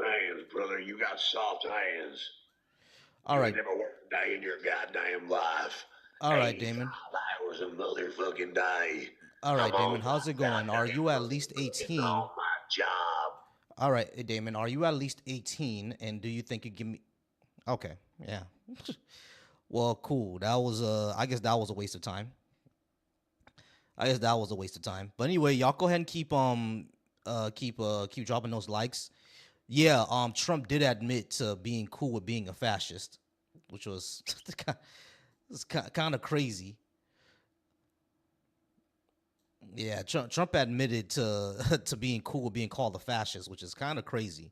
hands, brother. You got soft hands. All You ain't right. never worked a day in your goddamn life. All right, 85 Damon. hours a motherfucking day. All I'm right, on Damon. my How's it going? Are goddamn you at least motherfucking on 18? my job. All right, Damon. Are you at least 18? And do you think you give me? Okay. Yeah. Well, cool. That was I guess that was a waste of time. I guess that was a waste of time. But anyway, y'all go ahead and keep dropping those likes. Yeah, Trump did admit to being cool with being a fascist, which was kind of crazy. Yeah, Trump admitted to to being cool with being called a fascist, which is kind of crazy.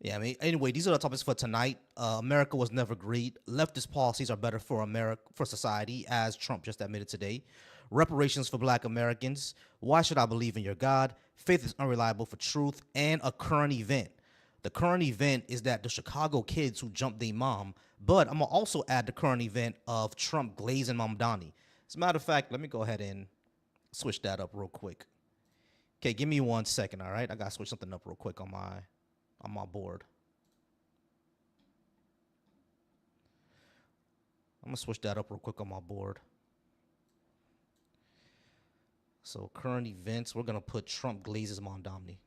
Yeah, I mean, anyway, these are the topics for tonight. America was never great. Leftist policies are better for America, for society, as Trump just admitted today. Reparations for Black Americans. Why should I believe in your God? Faith is unreliable for truth, and a current event. The current event is that the Chicago kids who jumped their mom, but I'm gonna also add the current event of Trump glazing Mamdani. As a matter of fact, let me go ahead and switch that up real quick. Okay, give me 1 second, all right? I gotta switch something up real quick on my board. I'm gonna switch that up real quick on my board. So current events, we're gonna put Trump glazes Mamdani.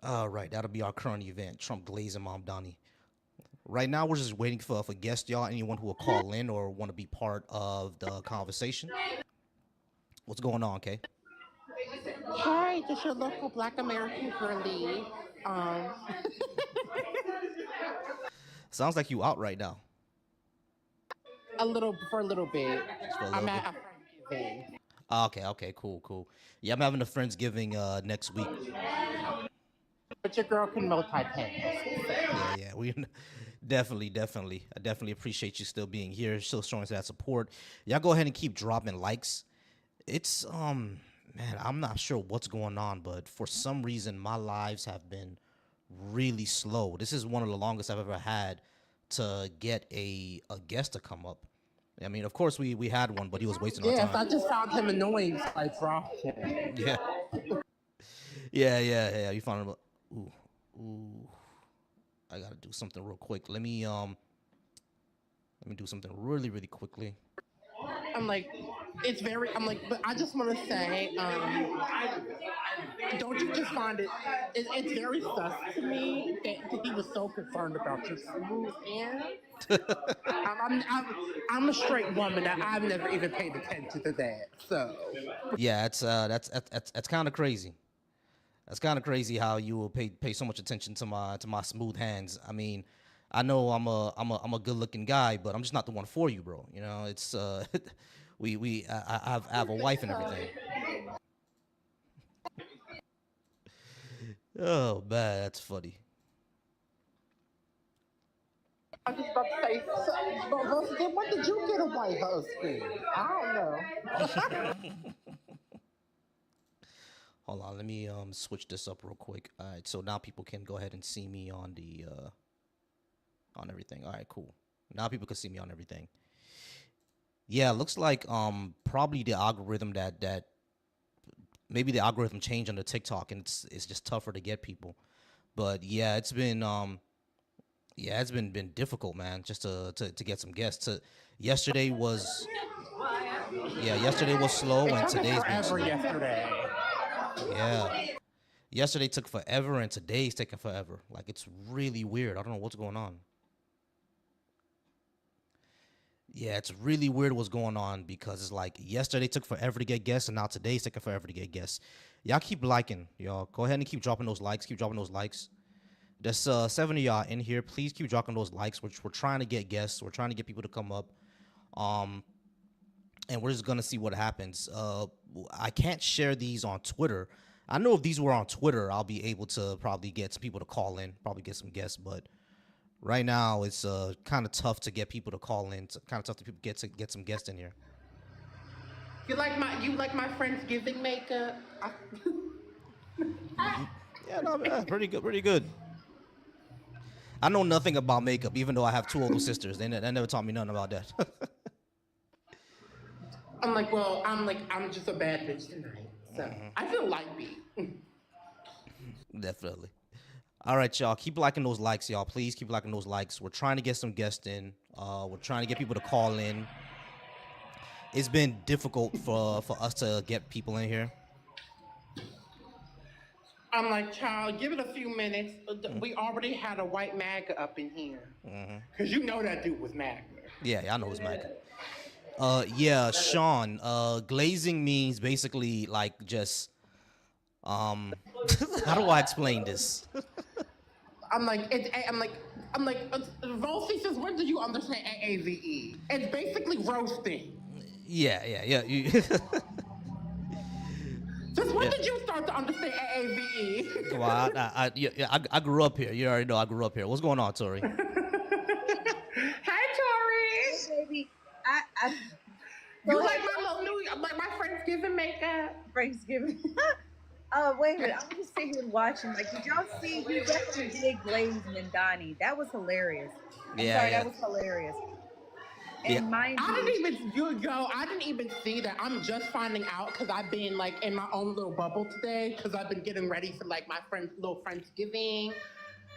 All right, that'll be our current event. Trump glazing Mamdani. Right now, we're just waiting for guests, y'all. Anyone who will call in or want to be part of the conversation. What's going on, Kay? Hi, this is your local Black American girlie. Um, Sounds like you out right now. a little bit. Just for a I'm little bit. at a friend's thing. Okay, okay, cool, cool. Yeah, I'm having a Friendsgiving next week. But your girl can multitask. Yeah, yeah. We definitely. I definitely appreciate you still being here, still showing us that support. Y'all go ahead and keep dropping likes. It's man, I'm not sure what's going on, but for some reason my lives have been really slow. This is one of the longest I've ever had to get a guest to come up. I mean, of course we had one, but he was wasting our Yes, time. I just found him annoying, so I dropped him. Yeah. Yeah. You found him. Ooh, ooh. I gotta do something real quick. Let me do something really quickly. I'm like, I'm like, but I just want to say, don't you just find it's very sus to me that he was so concerned about your smooth hair. I'm a straight woman that I've never even paid attention to that. So Yeah, that's kind of crazy. That's kind of crazy how you will pay so much attention to my smooth hands. I mean, I know I'm a good looking guy, but I'm just not the one for you, bro. You know, it's we I have a wife and everything. Oh man, that's funny. I was just about to say, then when did you get a white husband? I don't know. Hold on, let me switch this up real quick. All right, so now people can go ahead and see me on the on everything. All right, cool. Now people can see me on everything. Yeah, it looks like probably the algorithm that maybe the algorithm changed on the TikTok and it's just tougher to get people. But yeah, it's been difficult, man, just to get some guests. Yesterday was yesterday was slow It and took us today's being forever slow. yesterday. Yeah. Yesterday took forever and today's taking forever. Like it's really weird. I don't know what's going on. Yeah, it's really weird what's going on because it's like yesterday took forever to get guests and now today's taking forever to get guests. Y'all keep liking, y'all. Go ahead and keep dropping those likes. Keep dropping those likes. There's 70 of y'all in here. Please keep dropping those likes. We're trying to get guests. We're trying to get people to come up. Um, and we're just gonna see what happens. I can't share these on Twitter. I know if these were on Twitter, I'll be able to probably get some people to call in, probably get some guests. But right now, it's kind of tough to get people to call in. It's kind of tough to get some guests in here. You like my Friendsgiving makeup? Yeah, no, pretty good, pretty good. I know nothing about makeup, even though I have two older sisters. They never taught me nothing about that. I'm like, well, I'm just a bad bitch tonight. So I feel like me. Definitely. All right, y'all. Keep liking those likes, y'all. Please keep liking those likes. We're trying to get some guests in. We're trying to get people to call in. It's been difficult for us to get people in here. I'm like, child, give it a few minutes. We already had a white MAGA up in here. Because you know that dude was MAGA. Yeah, I know it's Micah. Yeah, Sean. Glazing means basically like just how do I explain this? I'm like, Rosie says, when do you understand AAVE? It's basically roasting. Yeah. Since when did you start to understand AAVE? Well, I grew up here. You already know I grew up here. What's going on, Tori? Hi, Tori. Baby, I You like my little new, like my Friendsgiving makeup? Thanksgiving. Wait a minute. I'm just sitting here watching. Like, did y'all see? He definitely did Glaze and Donnie. That was hilarious. That was hilarious. And mind you, I didn't even see that. I'm just finding out because I've been like in my own little bubble today because I've been getting ready for like my friend's little Friendsgiving,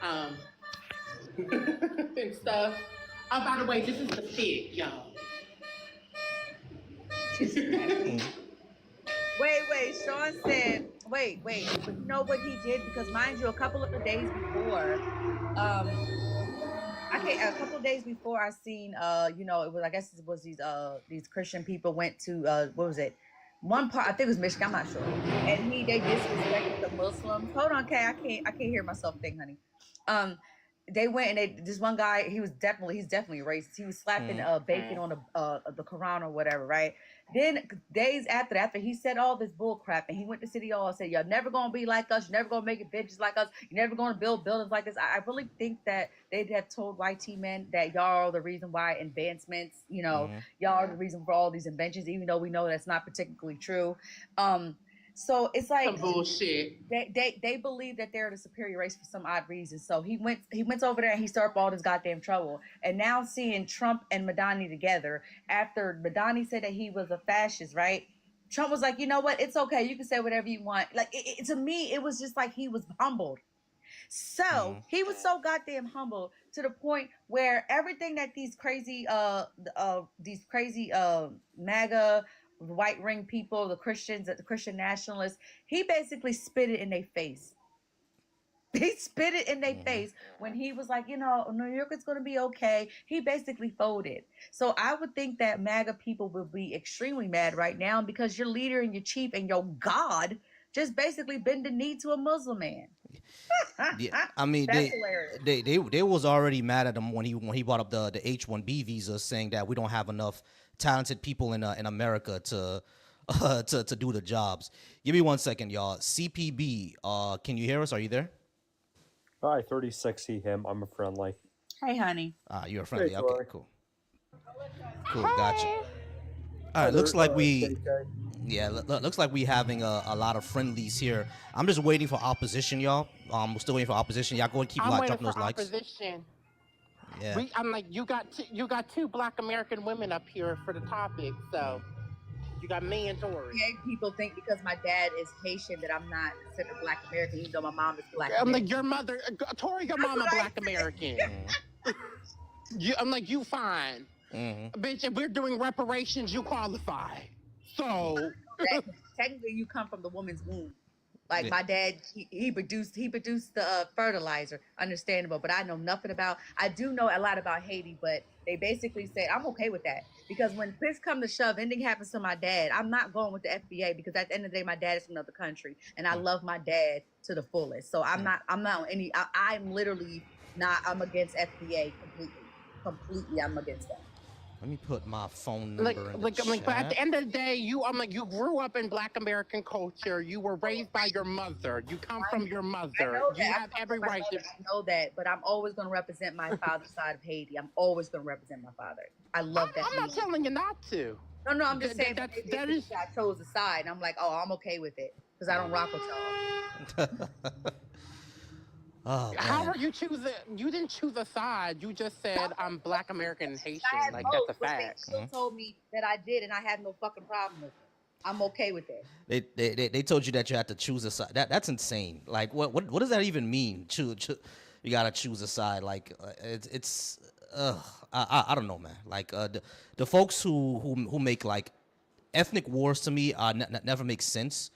and stuff. Oh, by the way, this is the fit, y'all. wait. Sean said, wait. But you know what he did? Because mind you, a couple of days before, a couple of days before I seen, it was, I guess it was these Christian people went to, what was it? One part, I think it was Michigan, I'm not sure. And they disrespected the Muslims. Hold on, Kay, I can't hear myself think, honey. They went and this one guy, he's definitely racist. He was slapping bacon on the Quran or whatever, right? Then days after he said all this bull crap and he went to City Hall and said, y'all never gonna be like us, you're never gonna make it bitches like us, you're never gonna build buildings like this. I really think that they'd have told YT men that y'all are the reason why advancements, y'all are the reason for all these inventions, even though we know that's not particularly true. So it's like some bullshit. They believe that they're the superior race for some odd reason. So he went over there and he started all this goddamn trouble. And now seeing Trump and Madani together, after Madani said that he was a fascist, right? Trump was like, you know what? It's okay. You can say whatever you want. Like to me, it was just like he was humbled. So he was so goddamn humble to the point where everything that these crazy MAGA white ring people, the Christians, the Christian nationalists, he basically spit it in their face. He spit it in their face when he was like, New York is going to be okay. He basically folded. So I would think that MAGA people will be extremely mad right now because your leader and your chief and your God just basically bend the knee to a Muslim man. Yeah, I mean, they was already mad at him when he brought up the H-1B visa, saying that we don't have enough talented people in America to do the jobs. Give me 1 second, y'all. CPB, can you hear us? Are you there? Hi, 36 him. I'm a friendly. Hey, honey. You're a friendly. Hey, okay, cool, gotcha. All right, looks like we. Yeah, looks like we having a lot of friendlies here. I'm just waiting for opposition, y'all. We're still waiting for opposition. Y'all go and keep dropping those likes. Opposition. Yeah. I'm like, you got two Black American women up here for the topic, so you got me and Tori. Yeah, people think because my dad is Haitian that I'm not considered Black American, even though my mom is Black. I'm like, your mother, Tori, your mama Black American. I'm like, you fine. Bitch, if we're doing reparations, you qualify. So technically, you come from the woman's womb. Like my dad, he produced the fertilizer. Understandable, but I know nothing about. I do know a lot about Haiti, but they basically said I'm okay with that because when push come to shove, anything happens to my dad, I'm not going with the FBA because at the end of the day, my dad is from another country, and I love my dad to the fullest. So I'm not on any. I'm literally not. I'm against FBA completely. I'm against that. Let me put my phone number in the chat. But at the end of the day, you grew up in Black American culture. You were raised by your mother. You come from your mother. You have every right to. I know that, but I'm always going to represent my father's side of Haiti. I'm always going to represent my father. I love that. I'm not telling you not to. No, I'm just saying that is. I chose the side, and I'm like, oh, I'm okay with it because I don't rock with y'all. Oh How man. are you choosing? You didn't choose a side. You just said I'm Black American and Haitian. I had Like that's both, a but they fact. still told me that I did, and I have no fucking problem with it. I'm okay with it. They told you that you had to choose a side. That's insane. Like what does that even mean? You gotta choose a side. Like it's I don't know, man. Like the folks who make like ethnic wars to me never make sense,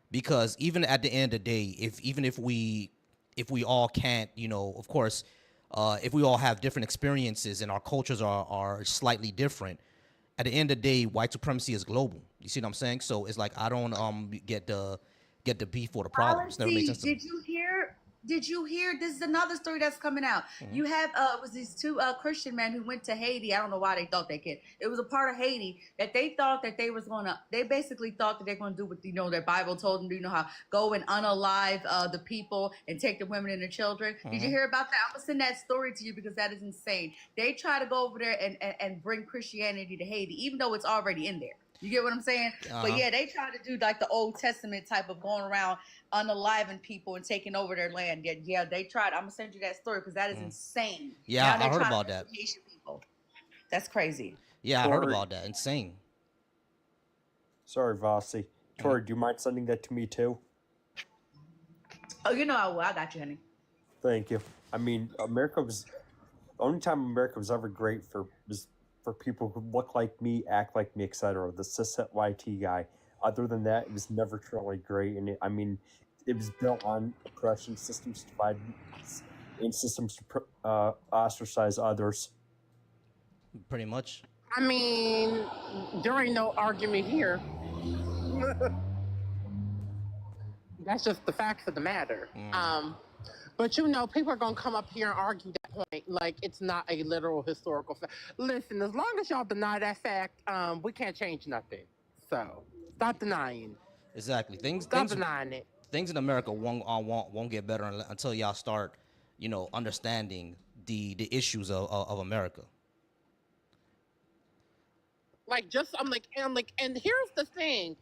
because even at the end of the day, if we all can't, of course, if we all have different experiences and our cultures are slightly different, at the end of the day, white supremacy is global. You see what I'm saying? So it's like I don't get the beef or the problems. Never made Policy. sense to me. Did you hear? Did you hear? This is another story that's coming out. You have it was these two Christian men who went to Haiti. I don't know why they thought they could. It was a part of Haiti that they thought that they was gonna. They basically thought that they're gonna do what their Bible told them to. How go and unalive the people and take the women and the children. Did you hear about that? I'm gonna send that story to you because that is insane. They try to go over there and bring Christianity to Haiti, even though it's already in there. You get what I'm saying? But yeah, they try to do like the Old Testament type of going around unaliving people and taking over their land. Yeah, they tried. I'm gonna send you that story because that is insane. Yeah, Now I they're heard trying about to that. Haitian people. That's crazy. Yeah, I heard Tori, about that. Insane. sorry, Vasi. Tori, do you mind sending that to me too? Oh, you know I will. I got you, honey. Thank you. I mean, America was the only time America was ever great was for people who look like me, act like me, etc. The cishet YT guy. Other than that, it was never truly great. And it was built on oppression, systems to divide, and systems to ostracize others. Pretty much. I mean, there ain't no argument here. That's just the facts of the matter. But people are gonna come up here and argue that point like it's not a literal historical fact. Listen, as long as y'all deny that fact, we can't change nothing. So stop denying. Exactly. Stop denying it. Things in America won't get better until y'all start, understanding the issues of America. And here's the thing.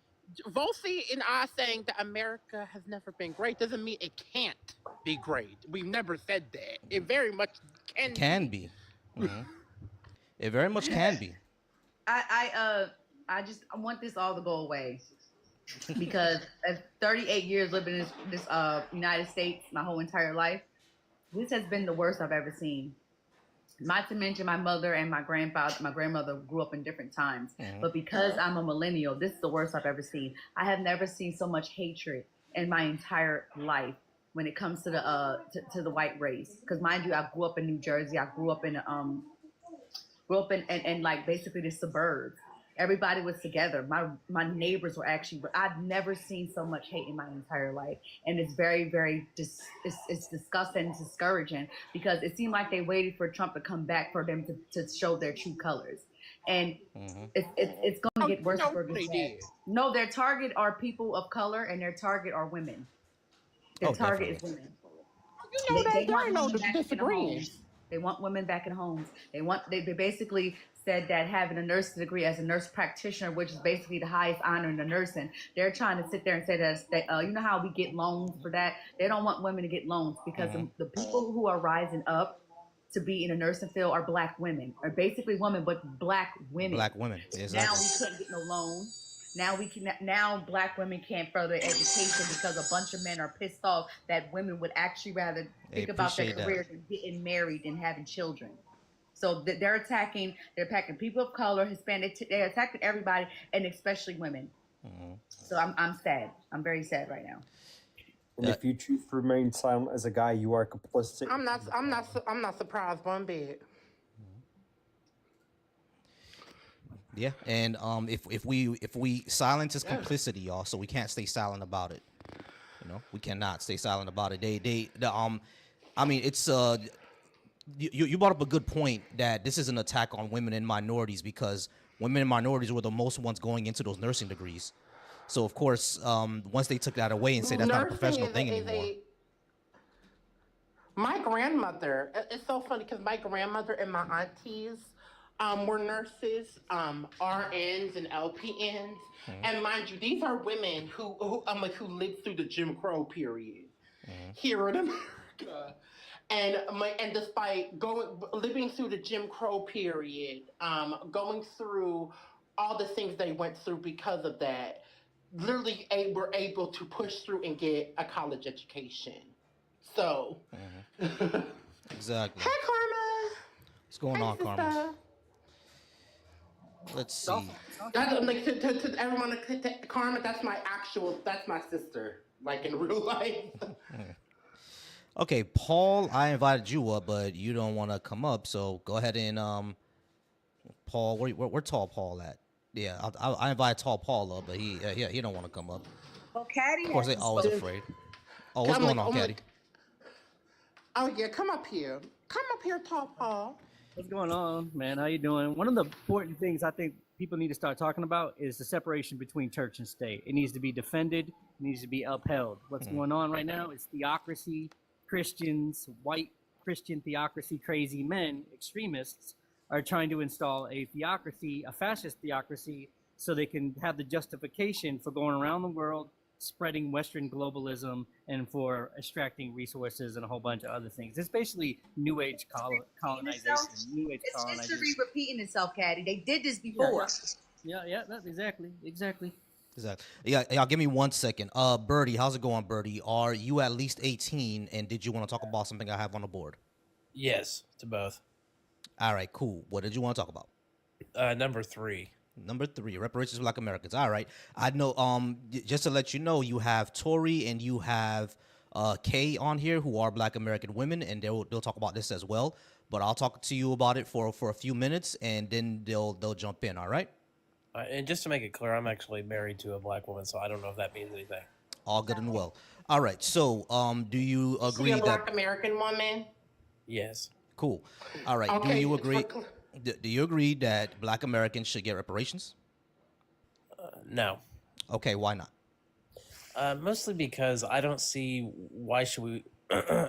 Volsi and I saying that America has never been great doesn't mean it can't be great. We've never said that. It very much can Be. It very much can be. I want this all to go away because as 38 years living in this United States, my whole entire life, this has been the worst I've ever seen. Not to mention my mother and my grandmother grew up in different times. But because I'm a millennial, this is the worst I've ever seen. I have never seen so much hatred in my entire life when it comes to the white race. Because mind you, I grew up in New Jersey. I grew up in like basically the suburbs. Everybody was together. My neighbors were I've never seen so much hate in my entire life. And it's very, very, it's disgusting and discouraging because it seemed like they waited for Trump to come back for them to show their true colors. And it's going to get worse for them. No, their target are people of color and their target are women. Their target is women. They want no disagreeing. They want women back in homes. They basically said that having a nursing degree as a nurse practitioner, which is basically the highest honor in the nursing, they're trying to sit there and say that you know how we get loans for that? They don't want women to get loans because the people who are rising up to be in the nursing field are black women, or basically women, but black women. Black women. Exactly. Now we couldn't get no loan. Now black women can't further education because a bunch of men are pissed off that women would actually rather think about their careers than getting married and having children. So they're attacking people of color, Hispanic. They're attacking everybody, and especially women. So I'm sad. I'm very sad right now. And if you choose to remain silent as a guy, you are complicit. I'm not surprised one bit. Yeah, and if we silence is complicity, y'all, so we can't stay silent about it. We cannot stay silent about it. I mean, it's you brought up a good point that this is an attack on women and minorities because women and minorities were the most ones going into those nursing degrees. So of course, once they took that away and say that's not a professional thing anymore. My grandmother, it's so funny because my grandmother and my aunties were nurses, RNs and LPNs. And mind you, these are women who lived through the Jim Crow period here in America. And despite living through the Jim Crow period, going through all the things they went through because of that, literally were able to push through and get a college education. So, hey Exactly. Karma, What's going hey on, Karma? sister. Let's see. That's like to everyone, Karma. That's my sister, like in real life. Okay, Paul, I invited you up, but you don't want to come up, so go ahead and Paul, where tall Paul at? Yeah, I invited tall Paul up, but he don't want to come up. Well, Caddy Of course, they hasn't always spoken. afraid. Oh, what's going on, Caddy? Oh yeah, come up here. Come up here, tall Paul. What's going on, man? How you doing? One of the important things I think people need to start talking about is the separation between church and state. It needs to be defended. It needs to be upheld. What's going on right now is theocracy. Christians, white Christian theocracy, crazy men, extremists are trying to install a theocracy, a fascist theocracy, so they can have the justification for going around the world spreading Western globalism and for extracting resources and a whole bunch of other things. It's basically New Age colonization. New Age It's colonization. history repeating itself, Caddy. They did this before. Yeah, that's exactly. Exactly. Yeah, y'all give me 1 second. Birdie, how's it going, Birdie? Are you at least 18, and did you want to talk about something I have on the board? Yes, to both. All right, cool. What did you want to talk about? Number 3. Number 3, reparations for Black Americans. All right. I know. Just to let you know, you have Tori and you have Kay on here, who are Black American women, and they'll talk about this as well. But I'll talk to you about it for a few minutes, and then they'll jump in. All right. And just to make it clear, I'm actually married to a Black woman, so I don't know if that means anything. All good and well. All right. So, do you agree a Black that American woman? Yes. Cool. All right. Okay, Do you agree? Do you agree that Black Americans should get reparations? No. Okay. Why not? Mostly because I don't see why should we.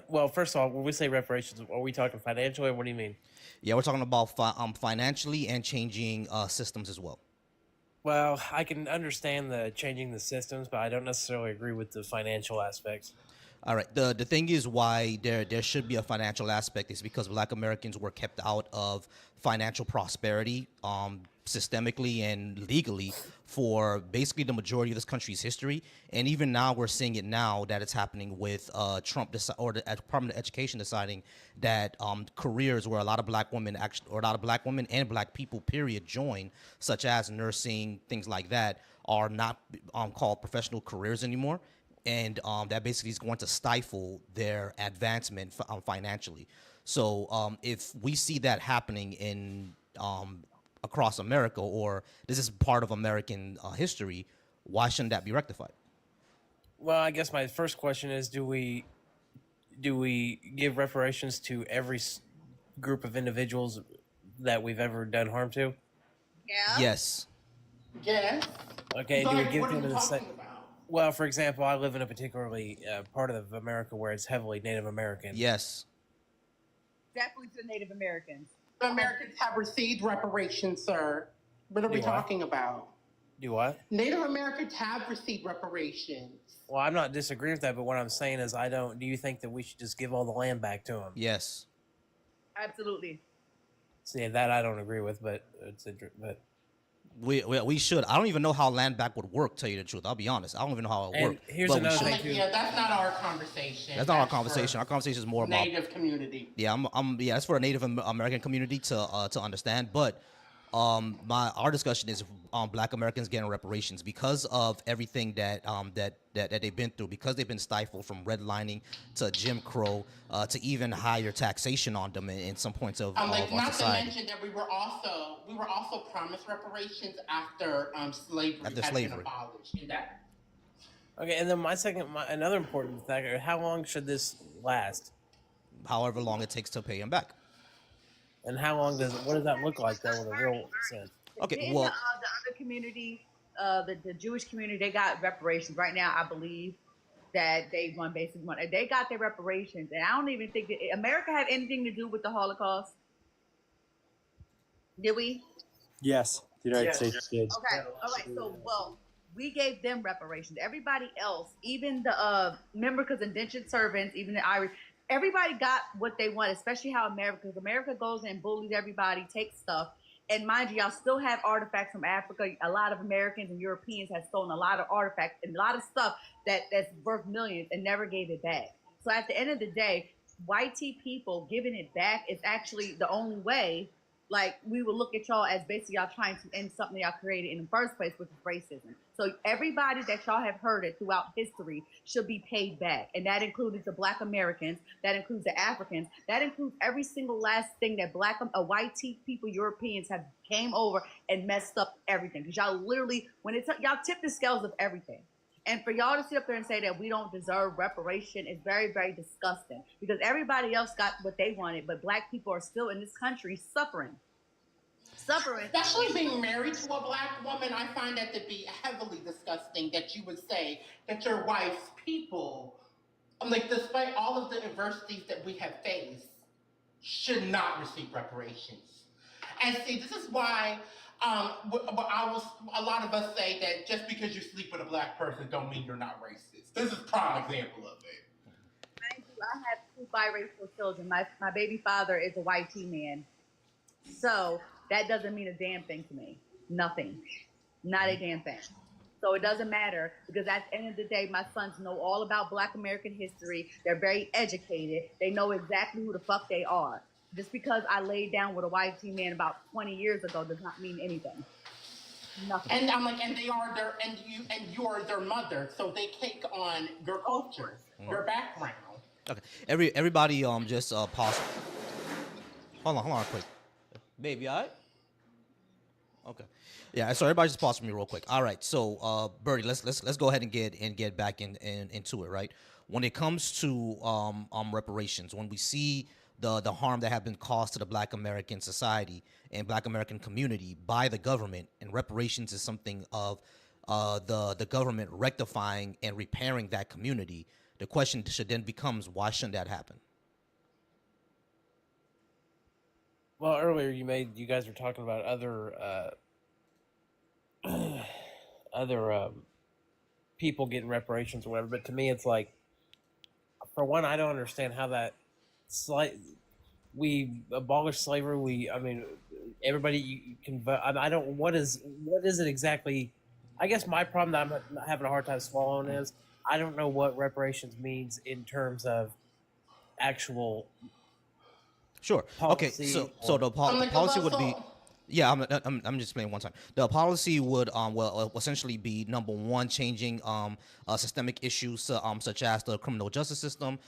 Well, first of all, when we say reparations, are we talking financially, or what do you mean? Yeah, we're talking about financially and changing systems as well. Well, I can understand the changing the systems, but I don't necessarily agree with the financial aspects. All right. The thing is why there should be a financial aspect is because Black Americans were kept out of financial prosperity systemically and legally for basically the majority of this country's history. And even now we're seeing it now that it's happening with Trump or the Department of Education deciding that careers where a lot of Black women and Black people period join, such as nursing, things like that, are not called professional careers anymore. And that basically is going to stifle their advancement financially. So if we see that happening in across America, or this is part of American history, why shouldn't that be rectified? Well, I guess my first question is: Do we give reparations to every group of individuals that we've ever done harm to? Yeah. Yes. Yes. Okay. So, Do we like, give what are them you the talking same? about? Well, for example, I live in a particularly part of America where it's heavily Native American. Yes. Definitely to the Native Americans. The Americans have received reparations, sir. What are we talking about? Do what? Native Americans have received reparations. Well, I'm not disagreeing with that, but what I'm saying is do you think that we should just give all the land back to them? Yes. Absolutely. See, that I don't agree with, but We should. I don't even know how land back would work, tell you the truth. I'll be honest. I don't even know how it works. Here's but another we thing. should. Like, yeah, that's not our conversation. That's not our for conversation. Our conversation is more about Native community. Yeah, yeah, that's for a Native American community to understand. But our discussion is Black Americans getting reparations because of everything that they've been through, because they've been stifled from redlining to Jim Crow to even higher taxation on them in some points of our Not society. to mention that we were also promised reparations after slavery had been abolished. And that. Okay, and then another important factor: how long should this last? However long it takes to pay them back. And what does that look like though in a real sense? Okay, In well, the other community, the Jewish community, they got reparations right now. I believe that they won basic money. They got their reparations, and I don't even think that America had anything to do with the Holocaust. Did we? Yes, the United States did. Okay. All right. So, well, we gave them reparations. Everybody else, even the remember, because indentured servants, even the Irish, everybody got what they want, especially how because America goes and bullies everybody, takes stuff. And mind you, y'all still have artifacts from Africa. A lot of Americans and Europeans have stolen a lot of artifacts and a lot of stuff that's worth millions and never gave it back. So at the end of the day, white people giving it back is actually the only way. Like, we will look at y'all as basically y'all trying to end something y'all created in the first place, which is racism. So everybody that y'all have hurted throughout history should be paid back. And that includes the Black Americans, that includes the Africans, that includes every single last thing that white people, Europeans have came over and messed up everything. Because y'all literally, y'all tip the scales of everything. And for y'all to sit up there and say that we don't deserve reparation is very, very disgusting, because everybody else got what they wanted, but Black people are still in this country suffering. Especially being married to a Black woman, I find that to be heavily disgusting, that you would say that your wife's people, like, despite all of the adversities that we have faced, should not receive reparations. And see, this is why a lot of us say that just because you sleep with a Black person don't mean you're not racist. This is a prime example of it. I have 2 biracial children. My baby father is a white man. So that doesn't mean a damn thing to me. Nothing. Not a damn thing. So it doesn't matter, because at the end of the day, my sons know all about Black American history. They're very educated. They know exactly who the fuck they are. Just because I laid down with a white man about 20 years ago does not mean anything. Nothing. And I'm like, and they are their, and you are their mother, so they take on your culture, your background. Okay. Everybody just pause. Hold on quick. Baby, all right? Okay. Yeah, so everybody just pause for me real quick. All right. So Birdie, let's go ahead and get back into it, right? When it comes to reparations, when we see the harm that have been caused to the Black American society and Black American community by the government, and reparations is something of the government rectifying and repairing that community. The question should then becomes, why shouldn't that happen? Well, earlier you guys were talking about other people getting reparations or whatever, but to me it's like, for one, I don't understand how that we abolished slavery. Everybody you can vote. I don't. What is it exactly? I guess my problem that I'm having a hard time swallowing is I don't know what reparations means in terms of actual. Sure. Okay. So the policy would be. Yeah, I'm just saying one time. The policy would essentially be, number one, changing systemic issues such as the criminal justice system,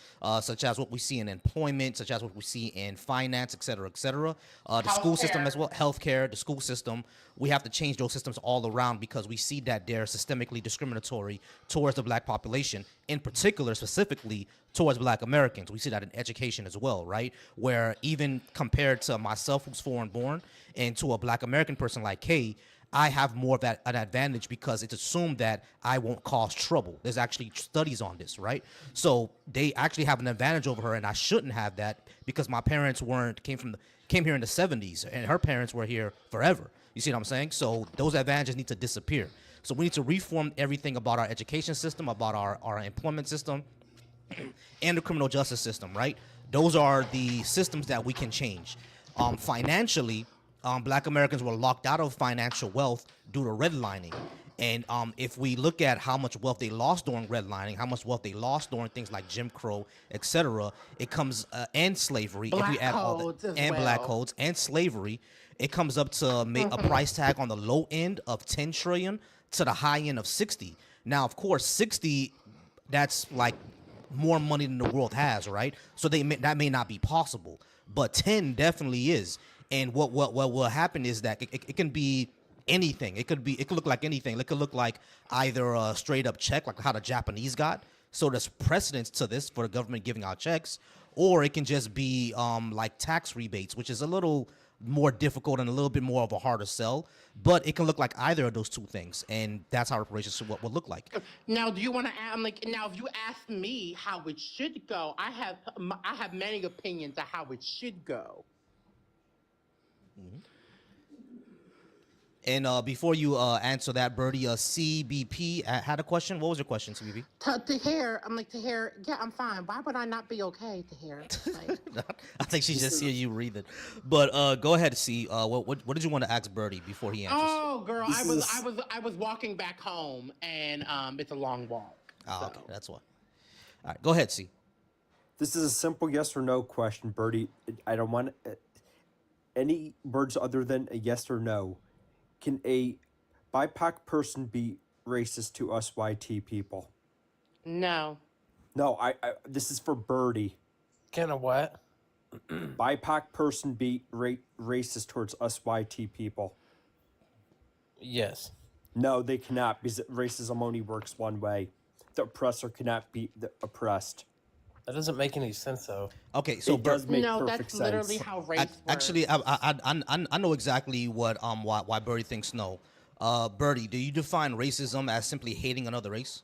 such as what we see in employment, such as what we see in finance, et cetera, et cetera. The school system as well, healthcare, the school system. We have to change those systems all around, because we see that they're systemically discriminatory towards the Black population, in particular, specifically towards Black Americans. We see that in education as well, right? Where even compared to myself, who's foreign born, and to a Black American person like Kay, I have more of an advantage, because it's assumed that I won't cause trouble. There's actually studies on this, right? So they actually have an advantage over her, and I shouldn't have that, because my parents came here in the 70s, and her parents were here forever. You see what I'm saying? So those advantages need to disappear. So we need to reform everything about our education system, about our employment system, and the criminal justice system, right? Those are the systems that we can change. Financially, Black Americans were locked out of financial wealth due to redlining. And if we look at how much wealth they lost during redlining, how much wealth they lost during things like Jim Crow, etc., it comes and slavery. Black if we add all that, and black codes and slavery, it comes up to a price tag on the low end of 10 trillion to the high end of 60. Now, of course, 60, that's like more money than the world has, right? So that may not be possible, but 10 definitely is. And what will happen is that it can be anything. It could look like anything. It could look like either a straight up check, like how the Japanese got. So there's precedence to this for the government giving out checks, or it can just be like tax rebates, which is a little more difficult and a little bit more of a harder sell. But it can look like either of those two things, and that's how reparations will look like. Now, do you want to add? Now, if you ask me how it should go, I have many opinions of how it should go. Mm-hmm. And before you answer that, Birdie, CBP had a question. What was your question, CBP? Tahir, I'm like, Tahir, yeah, I'm fine. Why would I not be okay, Tahir? Like, I think she just hear you read it. But go ahead, C. What did you want to ask Birdie before he answers? oh, girl, This is- I was walking back home, and it's a long walk. Oh, so. okay, that's why. All right, go ahead, C. This is a simple yes or no question, Birdie. I don't want any words other than a yes or no. Can a BIPOC person be racist to us YT people? No. No, I this is for Birdie. Kind of what? BIPOC person be racist towards us YT people? Yes. No, they cannot, because racism only works one way. The oppressor cannot be the oppressed. That doesn't make any sense, though. Okay, so It does make No, perfect that's literally sense. how race works. actually, I know exactly what why Birdie thinks no. Birdie, do you define racism as simply hating another race?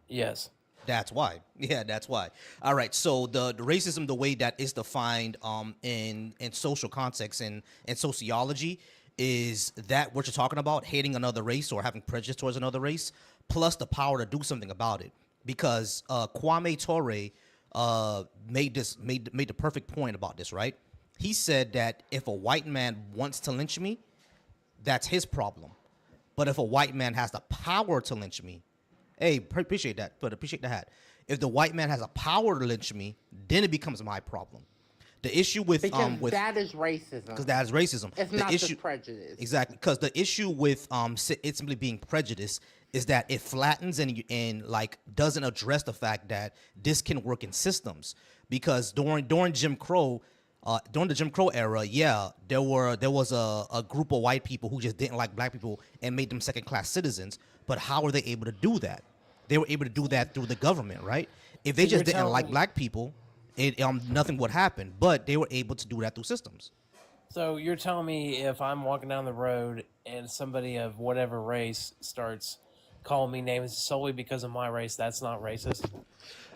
Yes. That's why. Yeah, that's why. All right. So the racism, the way that is defined in social context and in sociology, is that what you're talking about, hating another race or having prejudice towards another race, plus the power to do something about it. Because Kwame Ture made the perfect point about this, right? He said that if a white man wants to lynch me, that's his problem. But if a white man has the power to lynch me, hey, appreciate that, but appreciate the hat. If the white man has a power to lynch me, then it becomes my problem. The issue with because that is racism. because that is racism. It's the not issue, just prejudice. Exactly, because the issue with it simply being prejudice is that it flattens and like doesn't address the fact that this can work in systems. Because during Jim Crow, during the Jim Crow era, yeah, there was a group of white people who just didn't like black people and made them second class citizens. But how were they able to do that? They were able to do that through the government, right? If they So just you're didn't telling like me- black people, nothing would happen. But they were able to do that through systems. So you're telling me if I'm walking down the road and somebody of whatever race starts calling me names solely because of my race, that's not racist?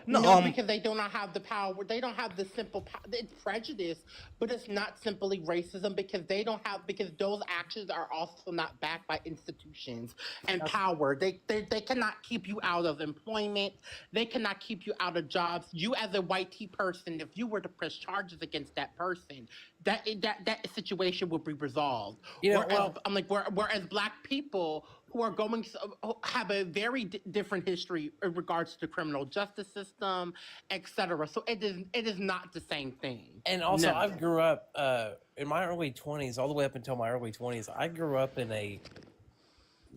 No, because they do not have the power. They don't have the simple power. It's prejudice, but it's not simply racism because they don't have, because those actions are also not backed by institutions and power. They cannot keep you out of employment. They cannot keep you out of jobs. You as a white T person, if you were to press charges against that person, that situation would be resolved. You know, whereas, well- I'm like, whereas black people who are going have a very different history in regards to the criminal justice system, etc. So it is not the same thing. And also, No. I grew up in my early 20s, all the way up until my early 20s. I grew up in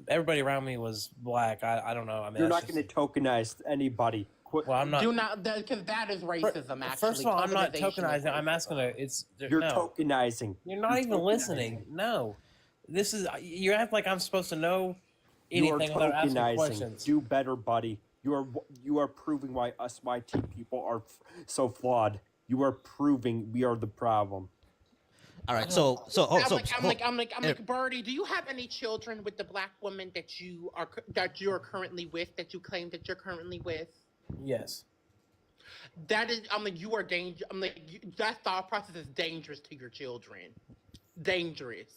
everybody around me was black. I don't know. I mean, You're that's not going to tokenize anybody. Quit. Well, I'm not. Do not, because that is racism. Actually, First of all, I'm not Tokenization is tokenizing. I'm racism. asking You're no. tokenizing. You're not even listening. No, this is you act like I'm supposed to know You are anything without asking tokenizing. questions. Do better, buddy. You are proving why us YT people are so flawed. You are proving we are the problem. All right, so I'm like, Birdie, do you have any children with the black woman that you are currently with, that you claim that you're currently with? Yes. That is, I'm like, you are dangerous. I'm like, that thought process is dangerous to your children. Dangerous.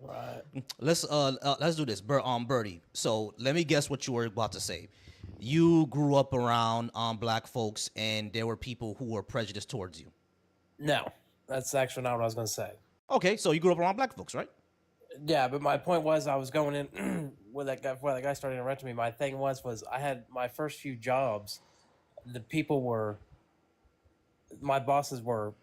Right. let's do this, Birdie. So let me guess what you were about to say. You grew up around black folks, and there were people who were prejudiced towards you. No, that's actually not what I was going to say. Okay, so you grew up around black folks, right? Yeah, but my point was I was going in with that guy before that guy started interrupting me. My thing was I had my first few jobs. The people were, my bosses were,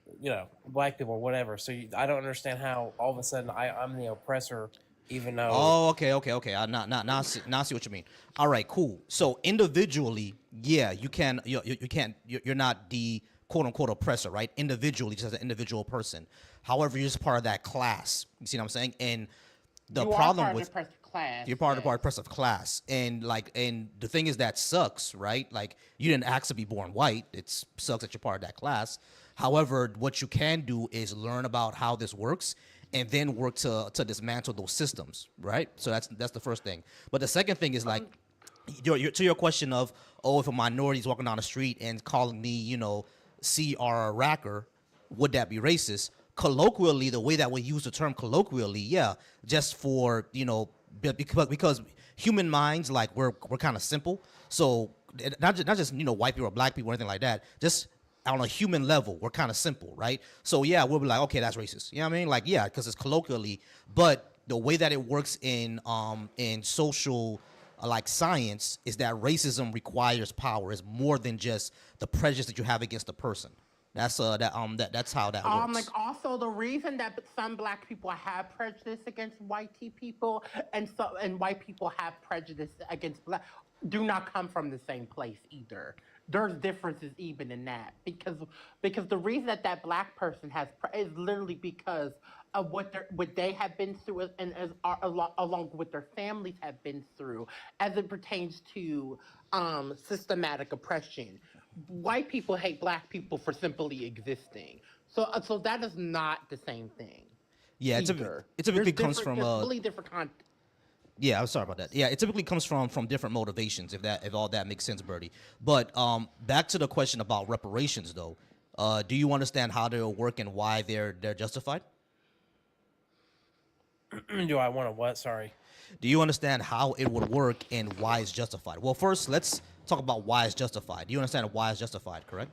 black people or whatever. So I don't understand how all of a sudden I'm the oppressor, even though. Oh, okay. I now see what you mean. All right, cool. So individually, yeah, you can. You're not the quote unquote oppressor, right? Individually, just as an individual person. However, you're just part of that class. You see what I'm saying? And the You problem are part with of the oppressive class. you're part of the oppressive class, and the thing is that sucks, right? Like, you didn't ask to be born white. It sucks that you're part of that class. However, what you can do is learn about how this works, and then work to dismantle those systems, right? So that's the first thing. But the second thing is like, to your question of, if a minority is walking down the street and calling me, CR racker, would that be racist? colloquially, the way that we use the term colloquially, yeah, just for, because human minds, like we're kind of simple. So not just white people or black people or anything like that. Just on a human level, we're kind of simple, right? So yeah, we'll be like, okay, that's racist. You know what I mean? Like, yeah, because it's colloquially, but the way that it works in social like science is that racism requires power. It's more than just the prejudice that you have against the person. That's that's how that works. Like also the reason that some black people have prejudice against white people and white people have prejudice against black do not come from the same place either. There's differences even in that because the reason that black person has is literally because of what they have been through and along with their families have been through as it pertains to systematic oppression. White people hate black people for simply existing. So that is not the same thing. Yeah, it typically comes from completely different content. Yeah, I'm sorry about that. Yeah, it typically comes from different motivations, if all that makes sense, Birdie. But back to the question about reparations, though. Do you understand how they'll work and why they're justified? Do I want to what? Sorry. Do you understand how it would work and why it's justified? Well, first, let's talk about why it's justified. Do you understand why it's justified, correct?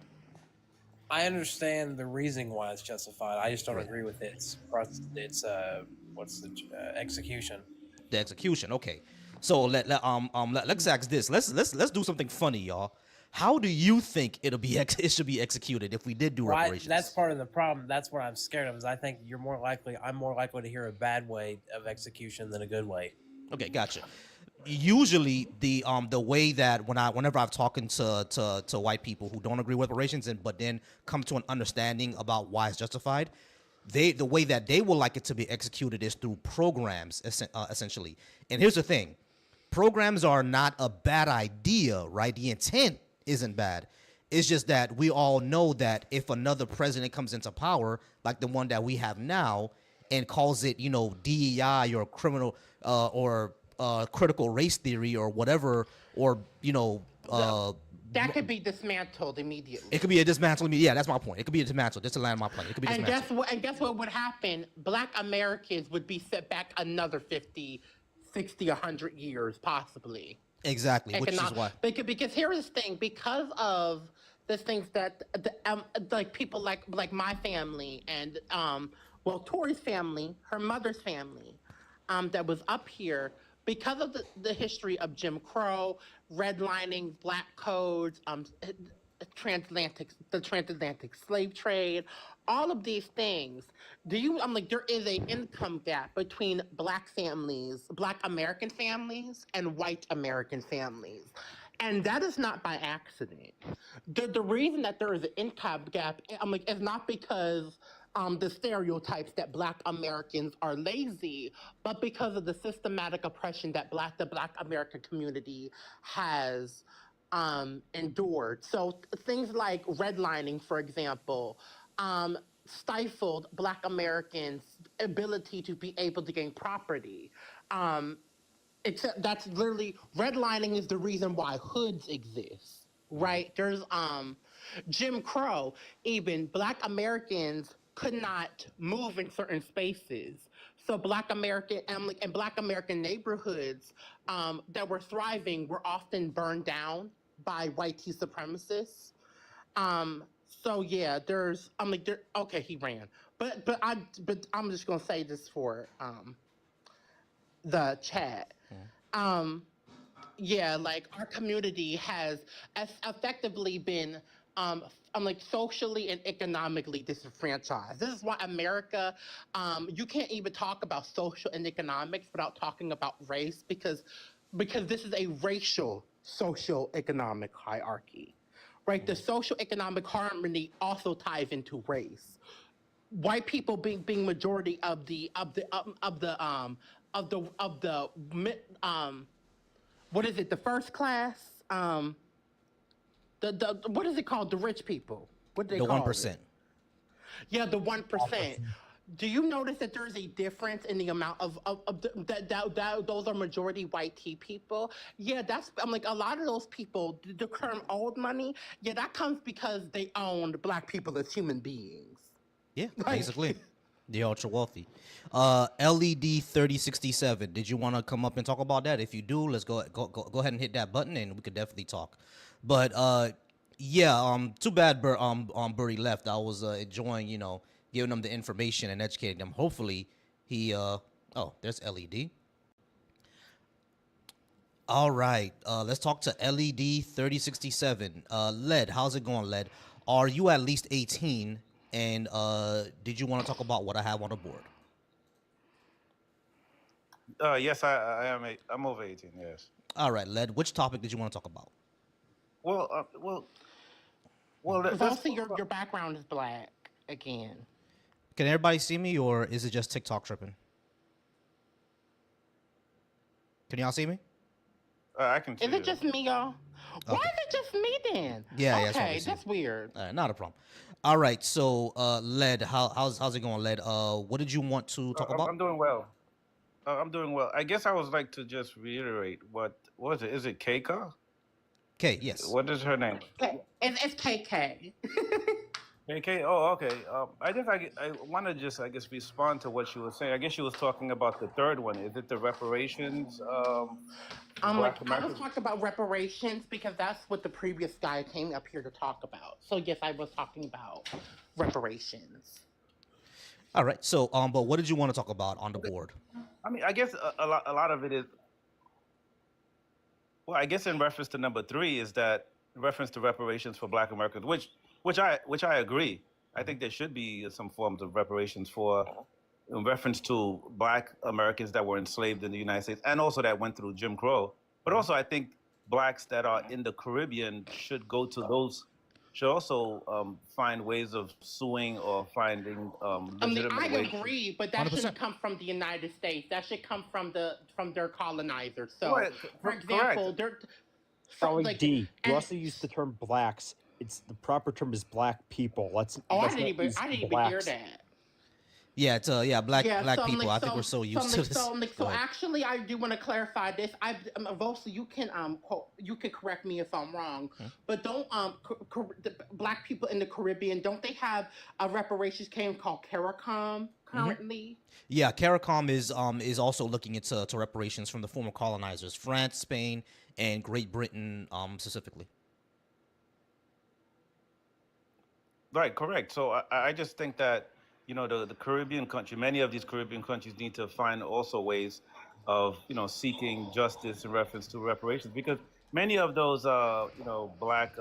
I understand the reasoning why it's justified. I just don't agree with its execution. The execution, okay. So let's ask this. Let's do something funny, y'all. How do you think it should be executed if we did do reparations? That's part of the problem. That's what I'm scared of. Is I think I'm more likely to hear a bad way of execution than a good way. Okay, gotcha. Usually, the way that whenever I've talking to white people who don't agree with reparations but then come to an understanding about why it's justified, the way that they would like it to be executed is through programs, essentially. And here's the thing: programs are not a bad idea, right? The intent isn't bad. It's just that we all know that if another president comes into power, like the one that we have now, and calls it, DEI or criminal or critical race theory or whatever, or that could be dismantled immediately. It could be a dismantled. Yeah, that's my point. It could be a dismantled. Just to land my plane. It could be dismantled. And guess what would happen? Black Americans would be set back another 50, 60, 100 years, possibly. Exactly, which is why. Because here's the thing: because of the things that like people like my family and Tori's family, her mother's family, that was up here. Because of the history of Jim Crow, redlining, black codes, the transatlantic slave trade, all of these things. There is an income gap between black American families and white American families. And that is not by accident. The reason that there is an income gap, is not because the stereotypes that black Americans are lazy, but because of the systematic oppression that the black American community has endured. So things like redlining, for example, stifled black Americans' ability to be able to gain property. Except that's literally, redlining is the reason why hoods exist, right? There's Jim Crow, even black Americans could not move in certain spaces. So black American and black American neighborhoods that were thriving were often burned down by white supremacists. So yeah, there's okay, he ran. But I'm just gonna say this for the chat. Yeah, like our community has effectively been socially and economically disenfranchised. This is why America, you can't even talk about social and economics without talking about race because this is a racial social economic hierarchy, right? The social economic harmony also ties into race. White people being majority of the what is it? The first class. The what is it called? The rich people. What do they call 1%. It? Yeah, the 1%. Do you notice that there's a difference in the amount of those are majority white people? Yeah, that's a lot of those people. The term old money. Yeah, that comes because they owned black people as human beings. Yeah, basically. The ultra wealthy. LED 3067. Did you want to come up and talk about that? If you do, let's go ahead and hit that button, and we could definitely talk. But yeah, too bad Birdie left. I was enjoying, giving them the information and educating them. Hopefully he oh, there's LED. All right, let's talk to LED 3067. Led, how's it going, Led? Are you at least 18? And did you want to talk about what I have on the board? Yes, I am. I'm over 18. Yes. All right, Led, which topic did you want to talk about? Well. Because also your background is black again. Can everybody see me, or is it just TikTok tripping? Can y'all see me? I can. See Is it just me, y'all? Why Okay. is it just me then? Yeah, yeah, Okay, that's what we that's weird. All right, not a problem. All right, so Led, how's it going, Led? What did you want to talk about? I'm doing well. I'm doing well. I guess I would like to just reiterate what was it? Is it Keika? Okay, yes. What is her name? It's KK. KK. Oh, okay. I guess I want to just respond to what she was saying. I guess she was talking about the third one. Is it the reparations? Black I Americans? was talking about reparations because that's what the previous guy came up here to talk about. So yes, I was talking about reparations. All right, so but what did you want to talk about on the board? I mean, I guess a lot of it is. Well, I guess in reference to number 3 is that in reference to reparations for Black Americans, which I agree. I think there should be some forms of reparations for in reference to Black Americans that were enslaved in the United States and also that went through Jim Crow. But also, I think blacks that are in the Caribbean should go to those. Should also find ways of suing or finding legitimate I ways. agree, but that 100%. shouldn't come from the United States. That should come from their colonizers. So, Right, for example, they're LED. and- You also use the term blacks. It's the proper term is black people. Let's. I let's didn't not use even hear blacks. that. Yeah, it's black so, people. I think so, we're so used to this. So Go ahead. actually, I do want to clarify this. Vosa, you can you can correct me if I'm wrong, but don't the black people in the Caribbean, don't they have a reparations claim called CARICOM currently? Yeah, CARICOM is also looking into reparations from the former colonizers, France, Spain, and Great Britain specifically. Right, correct. So I just think that the Caribbean country, many of these Caribbean countries need to find also ways of seeking justice in reference to reparations because many of those Black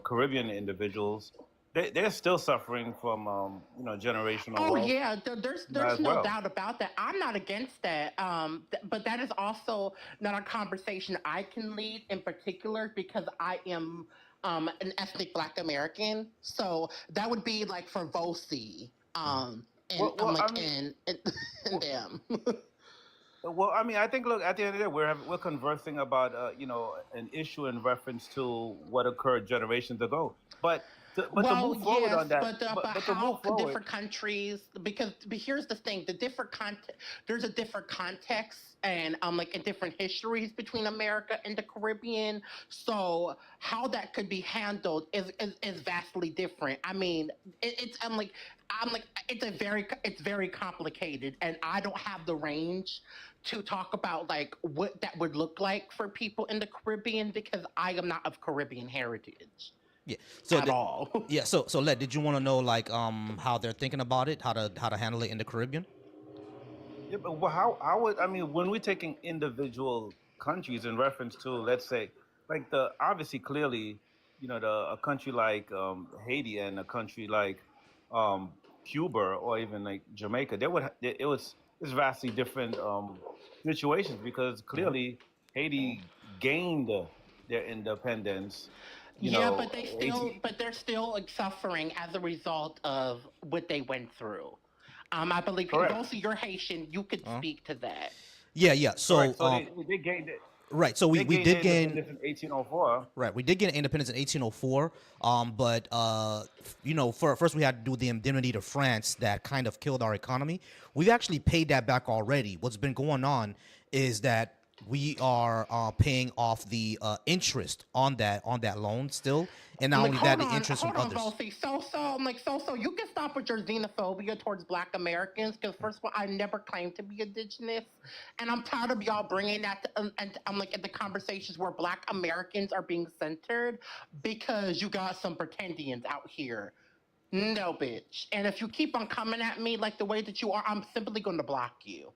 Caribbean individuals they're still suffering from generational Oh wealth yeah, there's as no well. doubt about that. I'm not against that. But that is also not a conversation I can lead in particular because I am an ethnic Black American. So that would be like for Vosi, and I mean, and them. Well, I mean, I think look at the end of the day, we're conversing about an issue in reference to what occurred generations ago, but to move forward on that, but to how move forward, different countries? But here's the thing: the different context. There's a different context, and like in different histories between America and the Caribbean. So how that could be handled is vastly different. I mean, I'm like it's very complicated, and I don't have the range to talk about like what that would look like for people in the Caribbean because I am not of Caribbean heritage. Yeah. So At all. Yeah. So Led, did you want to know like how they're thinking about it, how to handle it in the Caribbean? yeah, but how would I mean when we're taking individual countries in reference to let's say like the obviously clearly a country like Haiti and a country like Cuba or even like Jamaica it's vastly different situations because clearly Haiti gained their independence. Yeah, but they're 18 still like, suffering as a result of what they went through. I believe Correct. also you're Haitian. You could speak to that. Yeah. Yeah. So Correct. So they gained it. right. So we They did gained gain. independence in 1804. Right, we did get independence in 1804, but first we had to do the indemnity to France that kind of killed our economy. We've actually paid that back already. What's been going on is that we are paying off the interest on that loan still, and not I'm like, only that, hold the on, interest from hold on, others. Bossy. I'm like, you can stop with your xenophobia towards Black Americans, because first of all, I never claimed to be indigenous, and I'm tired of y'all bringing that. And I'm like, at the conversations where Black Americans are being centered, because you got some pretendians out here. No, bitch. And if you keep on coming at me like the way that you are, I'm simply going to block you.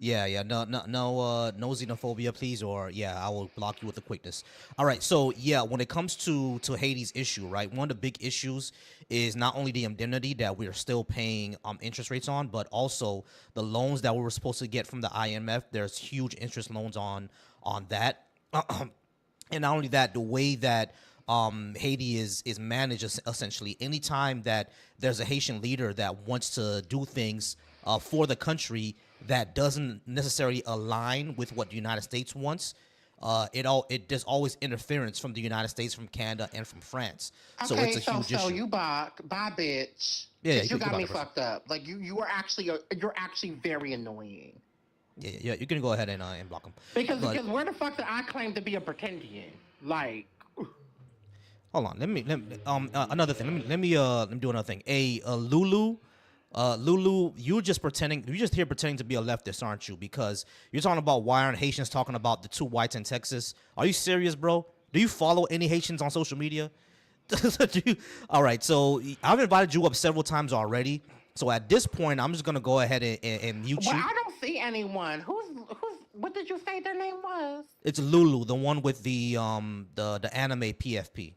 Yeah, no xenophobia, please, or yeah, I will block you with the quickness. All right, so yeah, when it comes to Haiti's issue, right, one of the big issues is not only the indemnity that we are still paying interest rates on, but also the loans that we were supposed to get from the IMF. There's huge interest loans on that. And not only that, the way that Haiti is managed, essentially, anytime that there's a Haitian leader that wants to do things for the country that doesn't necessarily align with what the United States wants, there's always interference from the United States, from Canada, and from France. So Okay, it's a huge issue. you bye, bitch. Yeah, Because you got bye, me person. fucked up. Like you're actually very annoying. Yeah, you can go ahead and block them. Because where the fuck did I claim to be a pretendian? Like, Hold on, let me another thing. Let me do another thing. Lulu, you're just here pretending to be a leftist, aren't you? Because you're talking about why aren't Haitians talking about the 2 whites in Texas? Are you serious, bro? Do you follow any Haitians on social media? All right, so I've invited you up several times already. So at this point, I'm just gonna go ahead and mute well, you. I don't see anyone. What did you say their name was? It's Lulu, the one with the anime PFP.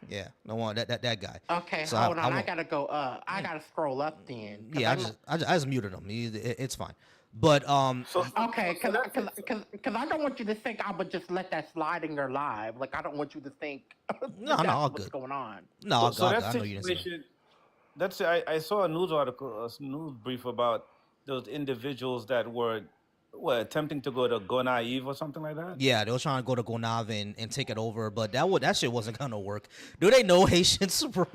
Yeah, the one that guy. Okay, So hold on. I gotta go up. I gotta scroll up then. Yeah, I just muted him. It's fine. But Okay, because I don't want you to think I would just let that slide in your live. Like, I don't want you to think no, that's all what's good. going on. No, So that I know you didn't see that. situation, I saw a news article, a news brief about those individuals that were attempting to go to Go Naive or something like that. Yeah, they were trying to go to Gonave and take it over, but that shit wasn't gonna work. Do they know Haitians, bro?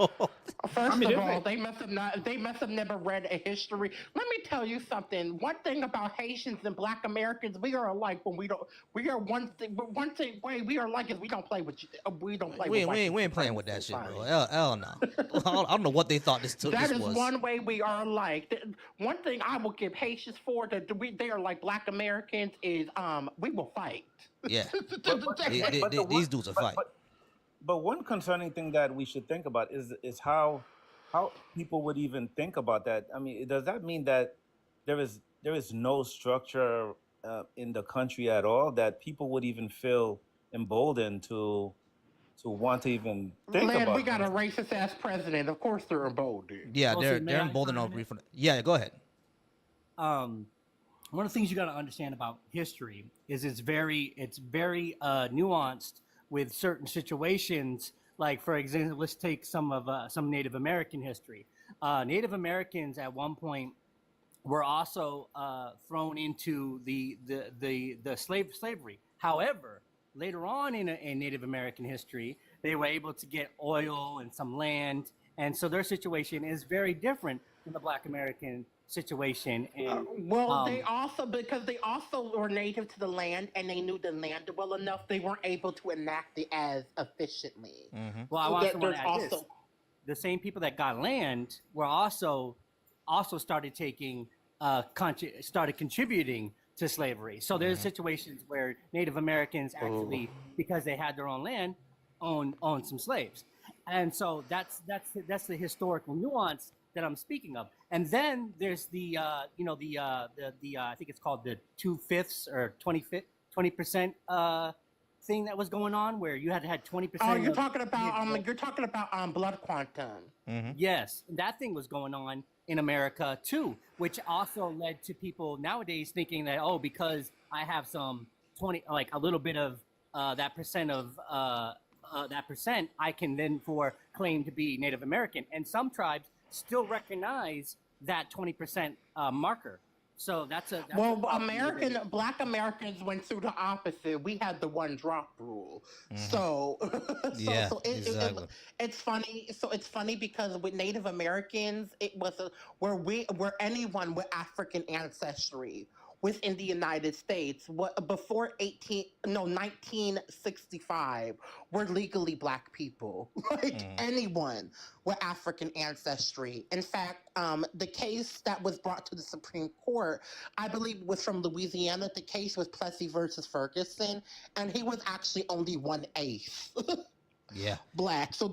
First of all, they must have never read a history. Let me tell you something. One thing about Haitians and Black Americans, we are alike when we are one thing way we are alike is we don't play with you. We don't play with we ain't playing with that shit, bro. Hell no. I don't know what they thought this was. That is one way we are alike. One thing I will give Haitians for that they are like Black Americans is we will fight. Yeah. These dudes will fight. But one concerning thing that we should think about is how people would even think about that. I mean, does that mean that there is no structure in the country at all, that people would even feel emboldened to want to even think about? We got a racist ass president. Of course they're emboldened. Yeah, they're emboldened over brief. Yeah, go ahead. One of the things you got to understand about history is it's very nuanced with certain situations. Like, for example, let's take some Native American history. Native Americans at one point were also thrown into the slavery. However, later on in Native American history, they were able to get oil and some land, and so their situation is very different than the Black American situation. And they also were native to the land, and they knew the land well enough. They weren't able to enact it as efficiently. Mm-hmm. Well, I want to add this. The same people that got land were also started taking started contributing to slavery. So there's situations where Native Americans actually, because they had their own land, owned some slaves, and so that's the historical nuance that I'm speaking of. And then there's the I think it's called the 2/5 or 20% thing that was going on, where you had 20%. Oh, you're talking about blood quantum. Mm-hmm. Yes, that thing was going on in America too, which also led to people nowadays thinking that, oh, because I have some a little bit of that percent of that percent, I can then claim to be Native American. And some tribes still recognize that 20% marker. So that's Black Americans went through the opposite. We had the 1 drop rule. Mm-hmm. Exactly. It's funny. So it's funny because with Native Americans, it was where anyone with African ancestry within the United States, before 1965, were legally black people, like anyone with African ancestry. In fact, the case that was brought to the Supreme Court, I believe, was from Louisiana. The case was Plessy versus Ferguson, and he was actually only 1/8 Yeah. black. So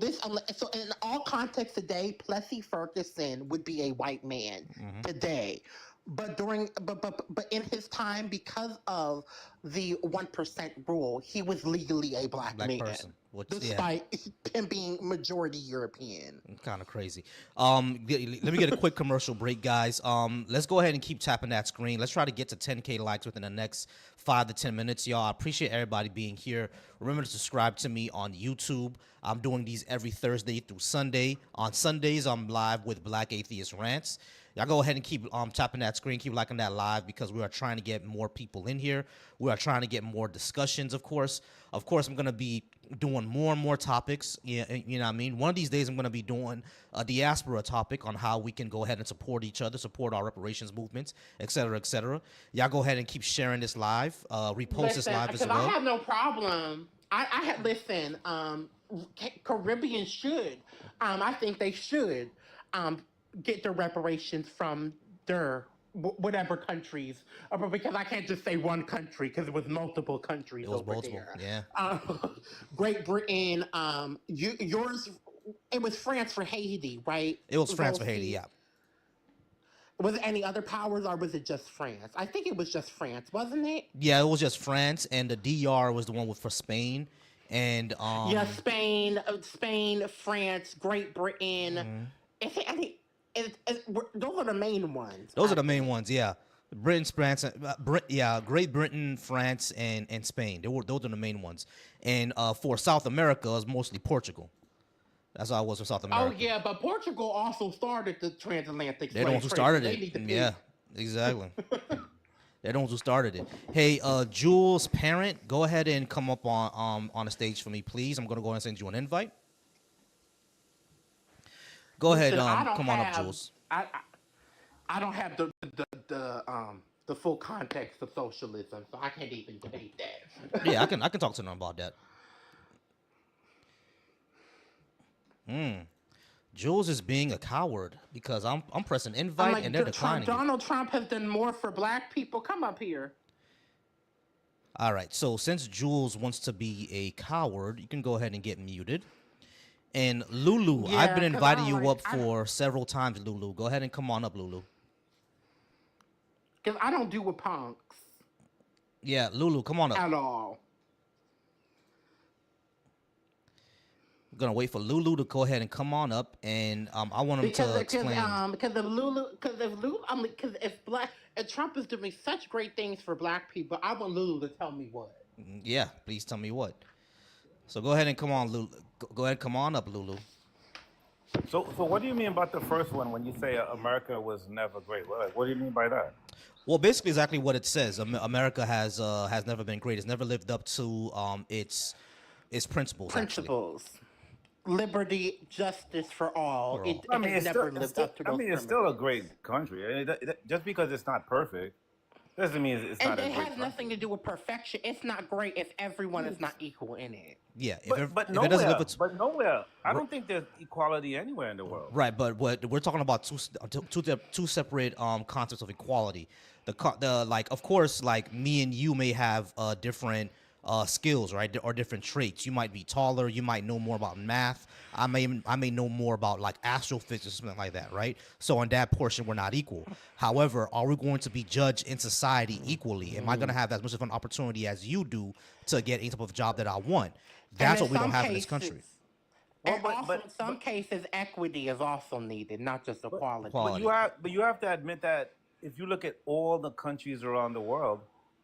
so in all contexts today, Plessy Ferguson would be a white man today. But but in his time, because of the 1% rule, he was legally a black man, person. despite him being majority European. Kind of crazy. Let me get a quick commercial break, guys. Let's go ahead and keep tapping that screen. Let's try to get to 10K likes within the next 5 to 10 minutes, y'all. I appreciate everybody being here. Remember to subscribe to me on YouTube. I'm doing these every Thursday through Sunday. On Sundays, I'm live with Black Atheist Rants. Y'all go ahead and keep tapping that screen, keep liking that live, because we are trying to get more people in here. We are trying to get more discussions, of course. Of course, I'm going to be doing more and more topics. Yeah, you know what I mean? One of these days, I'm going to be doing a diaspora topic on how we can go ahead and support each other, support our reparations movements, et cetera, et cetera. Y'all go ahead and keep sharing this live, repost this live as well. Because I have no problem. Listen, Caribbeans should. I think they should get their reparations from their whatever countries, because I can't just say one country, because it was multiple countries over there. Yeah. Great Britain, yours, it was France for Haiti, right? It was France for Haiti, yeah. Was it any other powers, or was it just France? I think it was just France, wasn't it? Yeah, it was just France, and the DR was the one for Spain. And yeah, Spain, France, Great Britain. Is it any? Those are the main ones. Those are the main ones, yeah. Britain, France, Great Britain, France, and Spain. Those are the main ones. And for South America, it was mostly Portugal. That's how it was for South America. Oh yeah, but Portugal also started the transatlantic. They're the ones who started it. Yeah, exactly. They're the ones who started it. Hey, Jules' parent, go ahead and come up on the stage for me, please. I'm gonna go ahead and send you an invite. Go ahead, come on up, Jules. I don't have the full context of socialism, so I can't even debate that. Yeah, I can talk to them about that. Jules is being a coward because I'm pressing invite and they're declining. Donald Trump has done more for black people. Come up here. All right, so since Jules wants to be a coward, you can go ahead and get muted. And Lulu, Yeah, I've been 'cause inviting you I up for several times, Lulu. Go ahead and come on up, Lulu. Because I don't do with punks Yeah, Lulu, come on up. at all. I'm gonna wait for Lulu to go ahead and come on up, and I want him to explain. If Trump is doing such great things for black people, I want Lulu to tell me what. Yeah, please tell me what. So go ahead and come on, Lulu. Go ahead, come on up, Lulu. So what do you mean about the first one when you say America was never great? What do you mean by that? Well, basically, exactly what it says. America has never been great. It's never lived up to its principles. Principles. Liberty, justice for all. For all. It never lived up to those it's still a great country. Just because it's not perfect doesn't mean it's not a great country. And it has nothing to do with perfection. It's not great if everyone is not equal in it. Yeah, but nowhere. I don't think there's equality anywhere in the world. Right, but what we're talking about two separate concepts of equality. The like, of course, like me and you may have different skills, right, or different traits. You might be taller. You might know more about math. I may know more about like astrophysics or something like that, right? So on that portion, we're not equal. However, are we going to be judged in society equally? Am I going to have as much of an opportunity as you do to get any type of job that I want? That's what we don't have in this country. And also, in some cases, equity is also needed, not just equality. But you have to admit that if you look at all the countries around the world,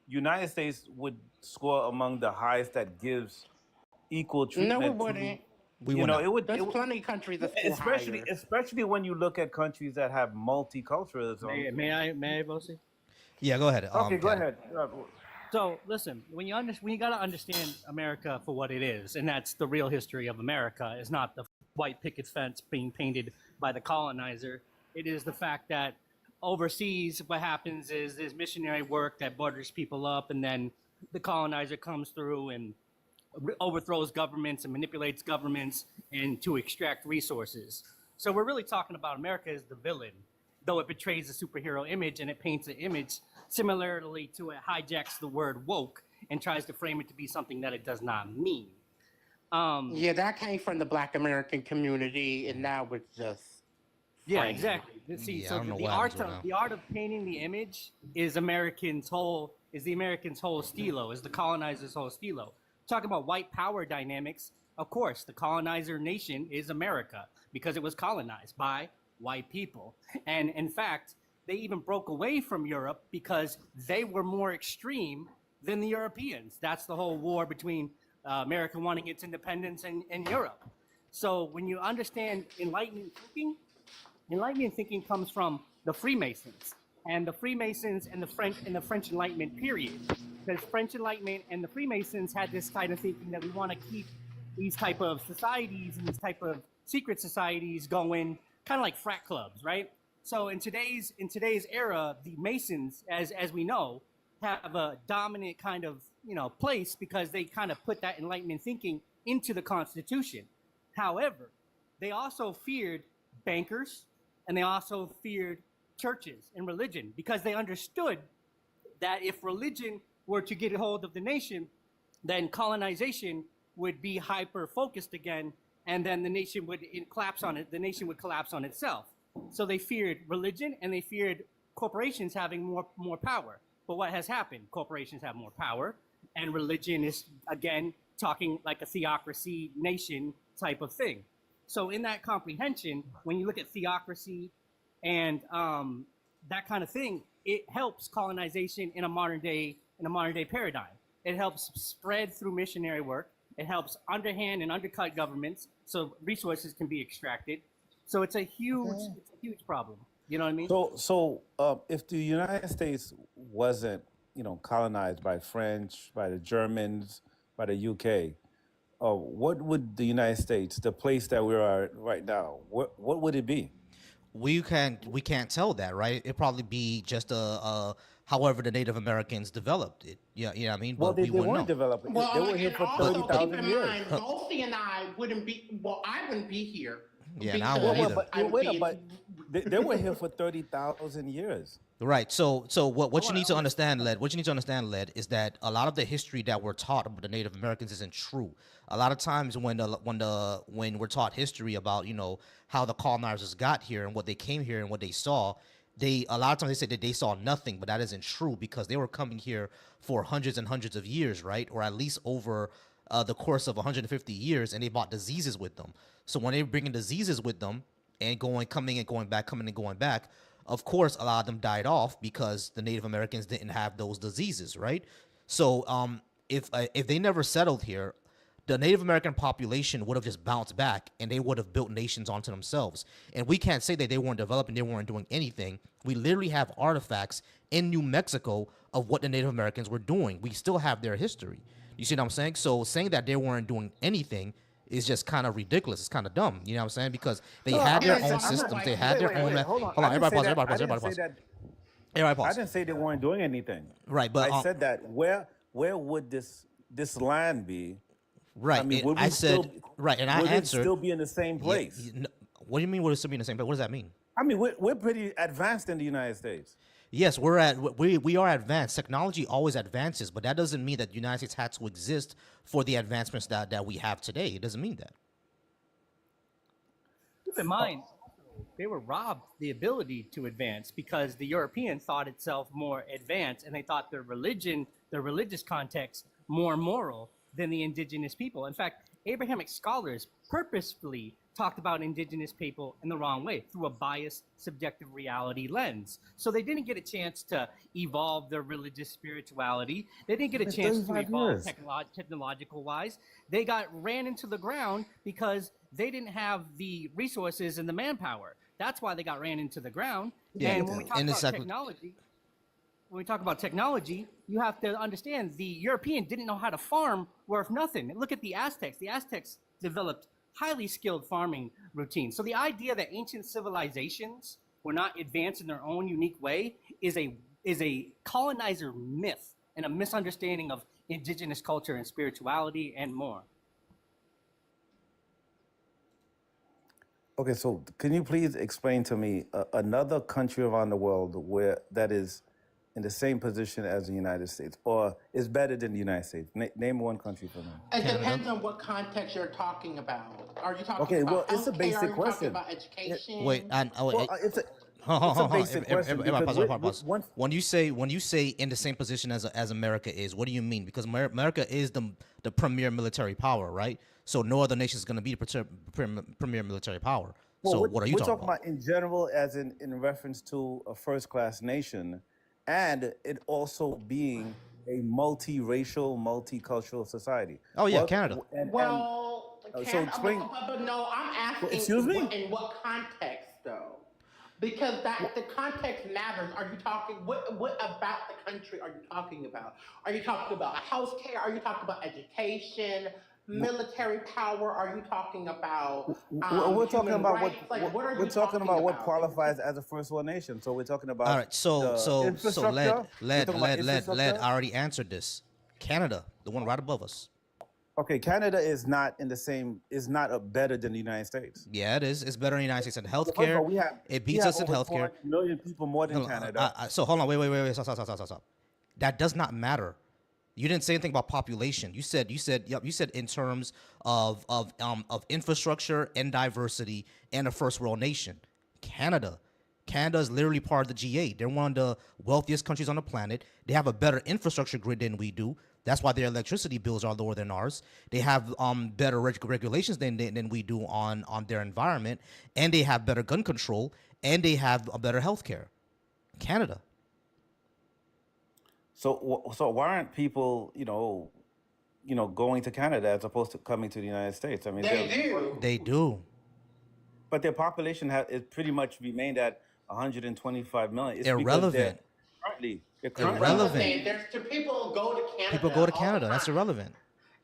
United States would score among the highest that gives equal treatment. No, it wouldn't. There's plenty of countries that score higher. Especially when you look at countries that have multiculturalism. May I, Bosi? Yeah, go ahead. Okay, go ahead. So listen, when you got to understand America for what it is, and that's the real history of America. Is not the white picket fence being painted by the colonizer. It is the fact that overseas, what happens is there's missionary work that butters people up, and then the colonizer comes through and overthrows governments and manipulates governments and to extract resources. So we're really talking about America as the villain, though it betrays a superhero image and it paints an image similarly to it hijacks the word woke and tries to frame it to be something that it does not mean. Yeah, that came from the Black American community, and now it's just Yeah, framed. exactly. See, Yeah, I so don't know the what art happens right of now. painting the image is the American's whole stilo, is the colonizer's whole stilo. Talk about white power dynamics. Of course, the colonizer nation is America because it was colonized by white people. And in fact, they even broke away from Europe because they were more extreme than the Europeans. That's the whole war between America wanting its independence and Europe. So when you understand Enlightenment thinking comes from the Freemasons and the Freemasons and the French Enlightenment period. Because French Enlightenment and the Freemasons had this kind of thinking that we want to keep these type of societies and these type of secret societies going, kind of like frat clubs, right? So in today's era, the Masons, as we know, have a dominant kind of place because they kind of put that Enlightenment thinking into the Constitution. However, they also feared bankers and they also feared churches and religion because they understood that if religion were to get a hold of the nation, then colonization would be hyper focused again, and then the nation would collapse on it. The nation would collapse on itself. So they feared religion and they feared corporations having more power. But what has happened? Corporations have more power, and religion is again talking like a theocracy nation type of thing. So in that comprehension, when you look at theocracy and that kind of thing, it helps colonization in a modern day paradigm. It helps spread through missionary work. It helps underhand and undercut governments so resources can be extracted. So it's a huge problem. You know what I mean? So, if the United States wasn't, colonized by French, by the Germans, by the UK, what would the United States, the place that we are at right now, what would it be? We can't tell that, right? It'd probably be just however the Native Americans developed it. Yeah, you know what I mean? Well, But we they wouldn't weren't know. developing. Well, They were here and for also keep 30,000 in years. mind, Dolphy and I wouldn't be. Well, I wouldn't be here. Yeah, and I because wouldn't either. But I would wait, be- but they were here for 30,000 years. Right. So what you need to understand, Led, is that a lot of the history that we're taught about the Native Americans isn't true. A lot of times when we're taught history about how the colonizers got here and what they came here and what they saw, a lot of times they say that they saw nothing, but that isn't true because they were coming here for hundreds and hundreds of years, right? Or at least over the course of 150 years, and they brought diseases with them. So when they were bringing diseases with them and coming and going back, of course, a lot of them died off because the Native Americans didn't have those diseases, right? So if they never settled here, the Native American population would have just bounced back and they would have built nations onto themselves. And we can't say that they weren't developing, they weren't doing anything. We literally have artifacts in New Mexico of what the Native Americans were doing. We still have their history. You see what I'm saying? So saying that they weren't doing anything is just kind of ridiculous. It's kind of dumb. You know what I'm saying? Because they had their own systems. They had their own. Hold on. Everybody pause. I Everybody pause. didn't say they weren't doing anything. Right, but I said that where would this land be? right. I mean, would we I said still, right, and I would it answered. still be in the same place? What do you mean? Would it still be in the same place? What does that mean? I mean, we're pretty advanced in the United States. Yes, we are advanced. Technology always advances, but that doesn't mean that the United States had to exist for the advancements that we have today. It doesn't mean that. Keep in mind, they were robbed the ability to advance because the European thought itself more advanced, and they thought their religious context more moral than the indigenous people. In fact, Abrahamic scholars purposefully talked about indigenous people in the wrong way through a biased subjective reality lens. So they didn't get a chance to evolve their religious spirituality. They didn't get a chance to evolve technological wise. They ran into the ground because they didn't have the resources and the manpower. That's why they got ran into the ground. Yeah, and when we talk about technology, you have to understand the European didn't know how to farm worth nothing. Look at the Aztecs. The Aztecs developed highly skilled farming routines. So the idea that ancient civilizations or not advance in their own unique way is a colonizer myth and a misunderstanding of indigenous culture and spirituality and more. Okay, so can you please explain to me another country around the world where that is in the same position as the United States, or is better than the United States? Name one country for me. It depends on what context you're talking about. Are you talking Okay, well, about it's a healthcare? Are basic you talking question. about education? Wait, Well, it's a basic question. Because once, when you say in the same position as America is, what do you mean? Because America is the premier military power, right? So no other nation is going to be the premier military power. So what are you talking about? In general, as in reference to a first-class nation, and it also being a multiracial, multicultural society. Oh yeah, Canada. So explain. But no, I'm asking. Excuse me? In what context, though? Because the context matters. Are you talking? What about the country are you talking about? Are you talking about healthcare? Are you talking about education? Military power? Are you talking about? We're talking about rights? we're talking about what qualifies as a first world nation. So we're talking about. All right, so led infrastructure? I already answered this. Canada, the one right above us. Okay, Canada is not better than the United States. Yeah, it is. It's better than the United States in First of healthcare. all, It beats us in over healthcare. 400 million people more than Canada. So hold on, wait, stop. That does not matter. You didn't say anything about population. You said in terms of infrastructure and diversity and a first world nation. Canada is literally part of the G8. They're one of the wealthiest countries on the planet. They have a better infrastructure grid than we do. That's why their electricity bills are lower than ours. They have better regulations than we do on their environment, and they have better gun control, and they have a better healthcare. Canada. So why aren't people, going to Canada as opposed to coming to the United States? I mean, They do. But their population is pretty much remained at 125 million. It's Irrelevant. They're currently Irrelevant. There's people go to Canada. People go to all Canada. the That's time. irrelevant.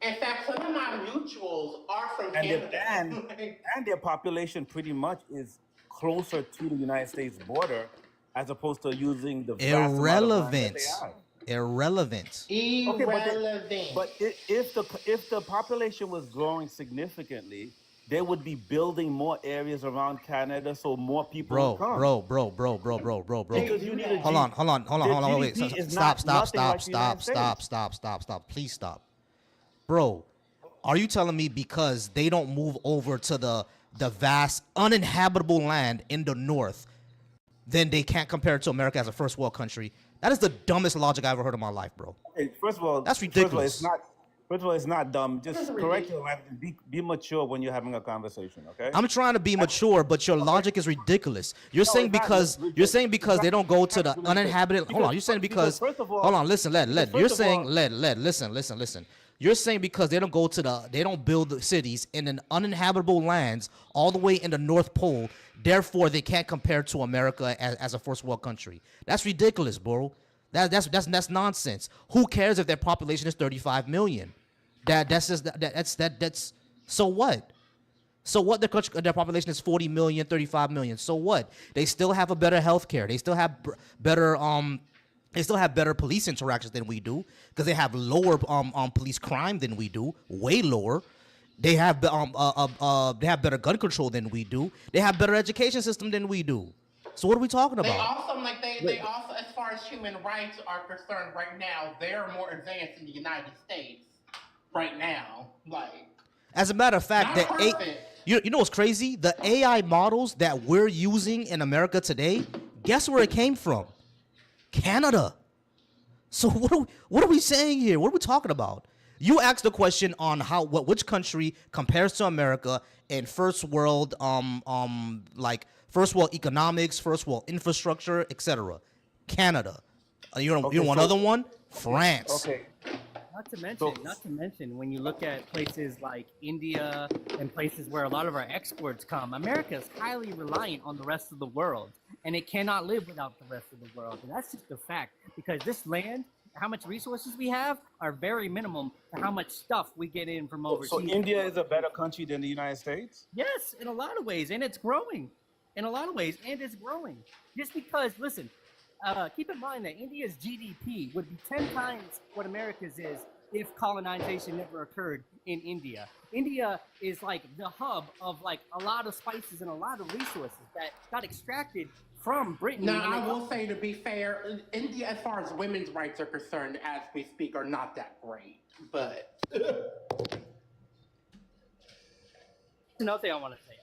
In fact, some of my mutuals are from and Canada. and their population pretty much is closer to the United States border as opposed to using the vast amount of land that they have. Irrelevant. Irrelevant. But if the population was growing significantly, they would be building more areas around Canada, so more people would come. Bro. Because you need a Hold on, wait. GDP is Stop. nothing like the United States. Please stop. Bro, are you telling me because they don't move over to the vast uninhabitable land in the north, then they can't compare it to America as a first world country? That is the dumbest logic I ever heard in my life, bro. Okay, first of all, that's ridiculous. First of all, it's not dumb. Just correct your language. Be mature when you're having a conversation, okay? I'm trying to be mature, but your logic is ridiculous. You're saying because they don't go to the uninhabited. Hold on, you're saying because first of all, hold on, listen, led. You're saying listen. You're saying because they don't build the cities in an uninhabitable lands all the way in the North Pole, therefore they can't compare to America as a first world country. That's ridiculous, bro. That's nonsense. Who cares if their population is 35 million? That's so what? So what? Their population is 40 million, 35 million. So what? They still have a better healthcare. They still have better They still have better police interactions than we do because they have lower police crime than we do, way lower. They have better gun control than we do. They have better education system than we do. So what are we talking about? They also, as far as human rights are concerned, right now they're more advanced in the United States. Right now, as a matter of fact, you know what's crazy? The AI models that we're using in America today, guess where it came from? Canada. So what are we saying here? What are we talking about? You asked the question on which country compares to America in first world first world economics, first world infrastructure, etc. Canada. You want another one? France. Okay. Not to mention, when you look at places like India and places where a lot of our exports come, America is highly reliant on the rest of the world, and it cannot live without the rest of the world. And that's just a fact, because this land, how much resources we have, are very minimum to how much stuff we get in from overseas. So India is a better country than the United States? Yes, in a lot of ways, and it's growing. in a lot of ways, and it's growing. Just because, listen, keep in mind that India's GDP would be 10 times what America's is if colonization never occurred in India. India is like the hub of like a lot of spices and a lot of resources that got extracted from Britain. Now, I will say, to be fair, India, as far as women's rights are concerned, as we speak, are not that great. But another thing I want to say,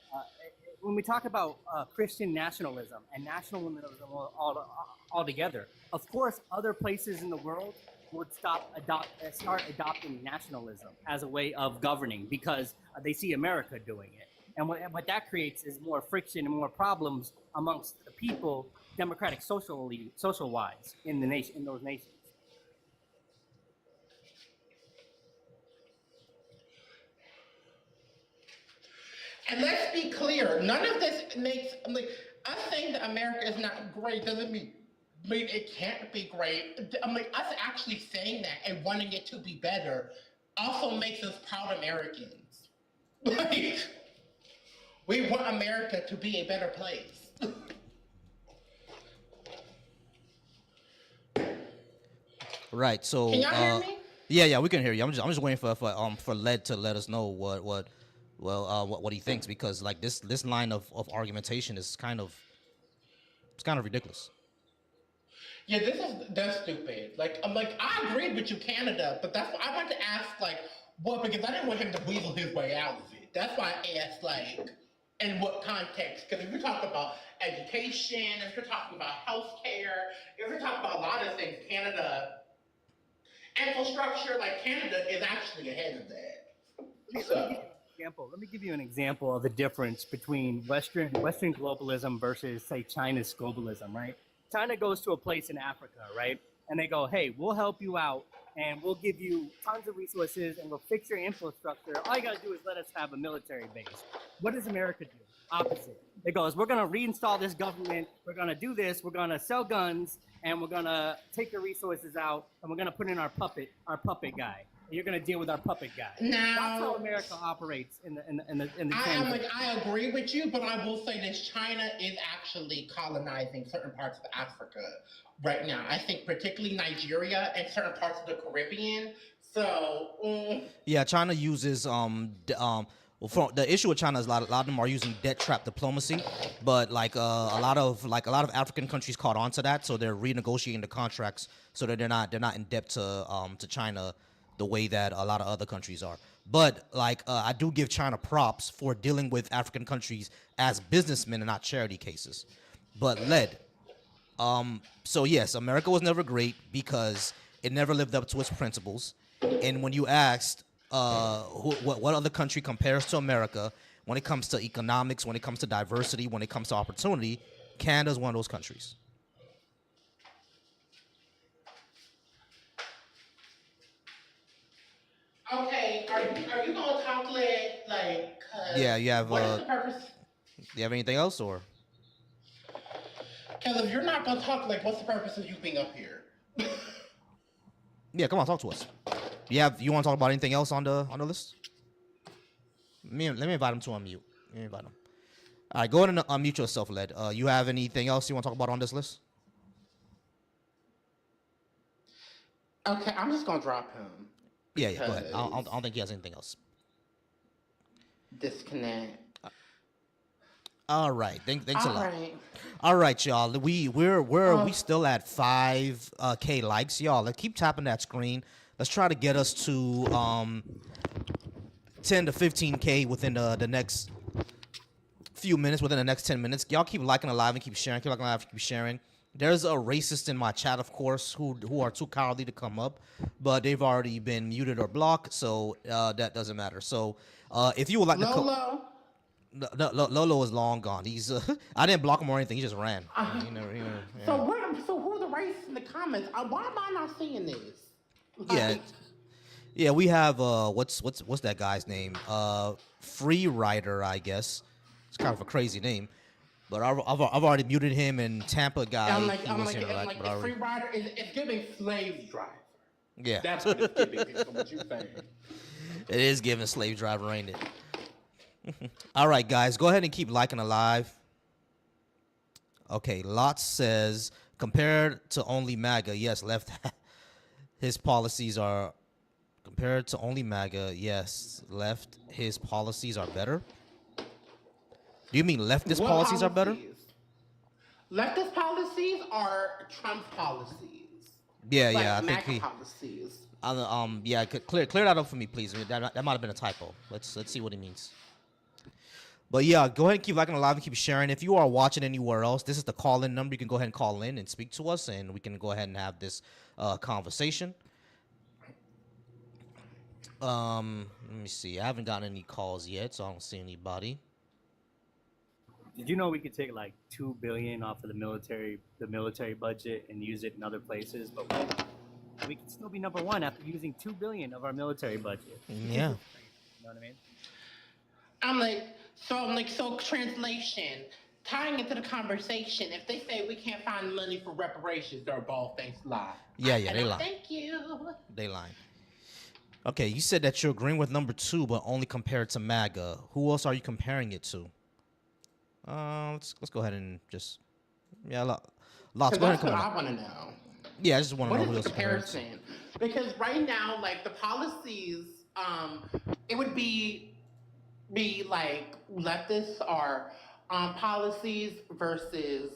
when we talk about Christian nationalism and nationalism all together, of course, other places in the world would start adopting nationalism as a way of governing because they see America doing it. And what that creates is more friction and more problems amongst the people, democratic social-wise in those nations. And let's be clear, none of this makes, like, us saying that America is not great doesn't mean it can't be great. I'm like, us actually saying that and wanting it to be better also makes us proud Americans. Like, we want America to be a better place. Right. So. Can y'all hear me? Yeah, we can hear you. I'm just waiting for Led to let us know what he thinks, because like this line of argumentation is kind of ridiculous. Yeah, that's stupid. Like, I'm like, I agreed with you, Canada, but that's why I wanted to ask, like, what, because I didn't want him to weasel his way out of it. That's why I asked, like, in what context? Because if you're talking about education, if you're talking about healthcare, if you're talking about a lot of things, Canada, infrastructure, like, Canada is actually ahead of that. So. Let me give you an example of the difference between Western globalism versus, say, China's globalism, right? China goes to a place in Africa, right? And they go, hey, we'll help you out and we'll give you tons of resources and we'll fix your infrastructure. All you got to do is let us have a military base. What does America do? Opposite. It goes, we're going to reinstall this government. We're going to do this. We're going to sell guns and we're going to take your resources out and we're going to put in our puppet guy. You're going to deal with our puppet guy. Now, that's how America operates in the I agree with you, but I will say this: China is actually colonizing certain parts of Africa right now. I think particularly Nigeria and certain parts of the Caribbean. So yeah, China uses the issue with China is a lot of them are using debt trap diplomacy, but like a lot of African countries caught on to that, so they're renegotiating the contracts so that they're not in debt to China the way that a lot of other countries are. But like I do give China props for dealing with African countries as businessmen and not charity cases. But so yes, America was never great because it never lived up to its principles. And when you asked what other country compares to America when it comes to economics, when it comes to diversity, when it comes to opportunity, Canada is one of those countries. okay, are you gonna talk like? Yeah, you have. What is the purpose? Do you have anything else, or? Because if you're not gonna talk, like, what's the purpose of you being up here? Yeah, come on, talk to us. You want to talk about anything else on the list? Let me invite him to unmute. Let me invite him. All right, go ahead and unmute yourself, Led. You have anything else you want to talk about on this list? Okay, I'm just gonna drop him. Yeah, go ahead. I don't think he has anything else. Disconnect. All right, thanks a lot. Right. All right, y'all. We still at 5K likes, y'all. Let's keep tapping that screen. Let's try to get us to 10 to 15K within the next few minutes, within the next 10 minutes. Y'all keep liking the live and keep sharing. Keep liking the live and keep sharing. There's a racist in my chat, of course, who are too cowardly to come up, but they've already been muted or blocked, so that doesn't matter. So if you would like Lolo. Lolo is long gone. He's I didn't block him or anything. He just ran. Yeah. So who are the racists in the comments? Why am I not seeing this? Yeah. We have what's that guy's name? Free Rider, I guess. It's kind of a crazy name. But I've already muted him, and Tampa guy. I'm like the Free Rider is giving slave driver. Yeah, that's what it's giving. From what you're saying. It is giving slave driver, ain't it? All right, guys, go ahead and keep liking the live. Okay, Lots says compared to only MAGA, yes, left his policies are compared to only MAGA, yes, left his policies are better. Do you mean leftist What policies are better? policies? Leftist policies are Trump's policies, Yeah, I like think MAGA he. policies. Yeah, clear that up for me, please. That might have been a typo. Let's see what he means. But yeah, go ahead and keep liking the live and keep sharing. If you are watching anywhere else, this is the call-in number. You can go ahead and call in and speak to us, and we can go ahead and have this conversation. Let me see. I haven't gotten any calls yet, so I don't see anybody. Did you know we could take like $2 billion off of the military budget and use it in other places, but we could still be number one after using $2 billion of our military budget? Yeah. You know what I mean? So translation, tying into the conversation, if they say we can't find money for reparations, they're a bald-faced lie. Yeah, they lie. Thank you. They lying. Okay, you said that you're agreeing with number 2, but only compared to MAGA. Who else are you comparing it to? Let's go ahead and just Lots. Go ahead and That's come what on. I want to know. Yeah, I just want to know What who is the else compared to. comparison? Because right now, like the policies, it would be like leftist or policies versus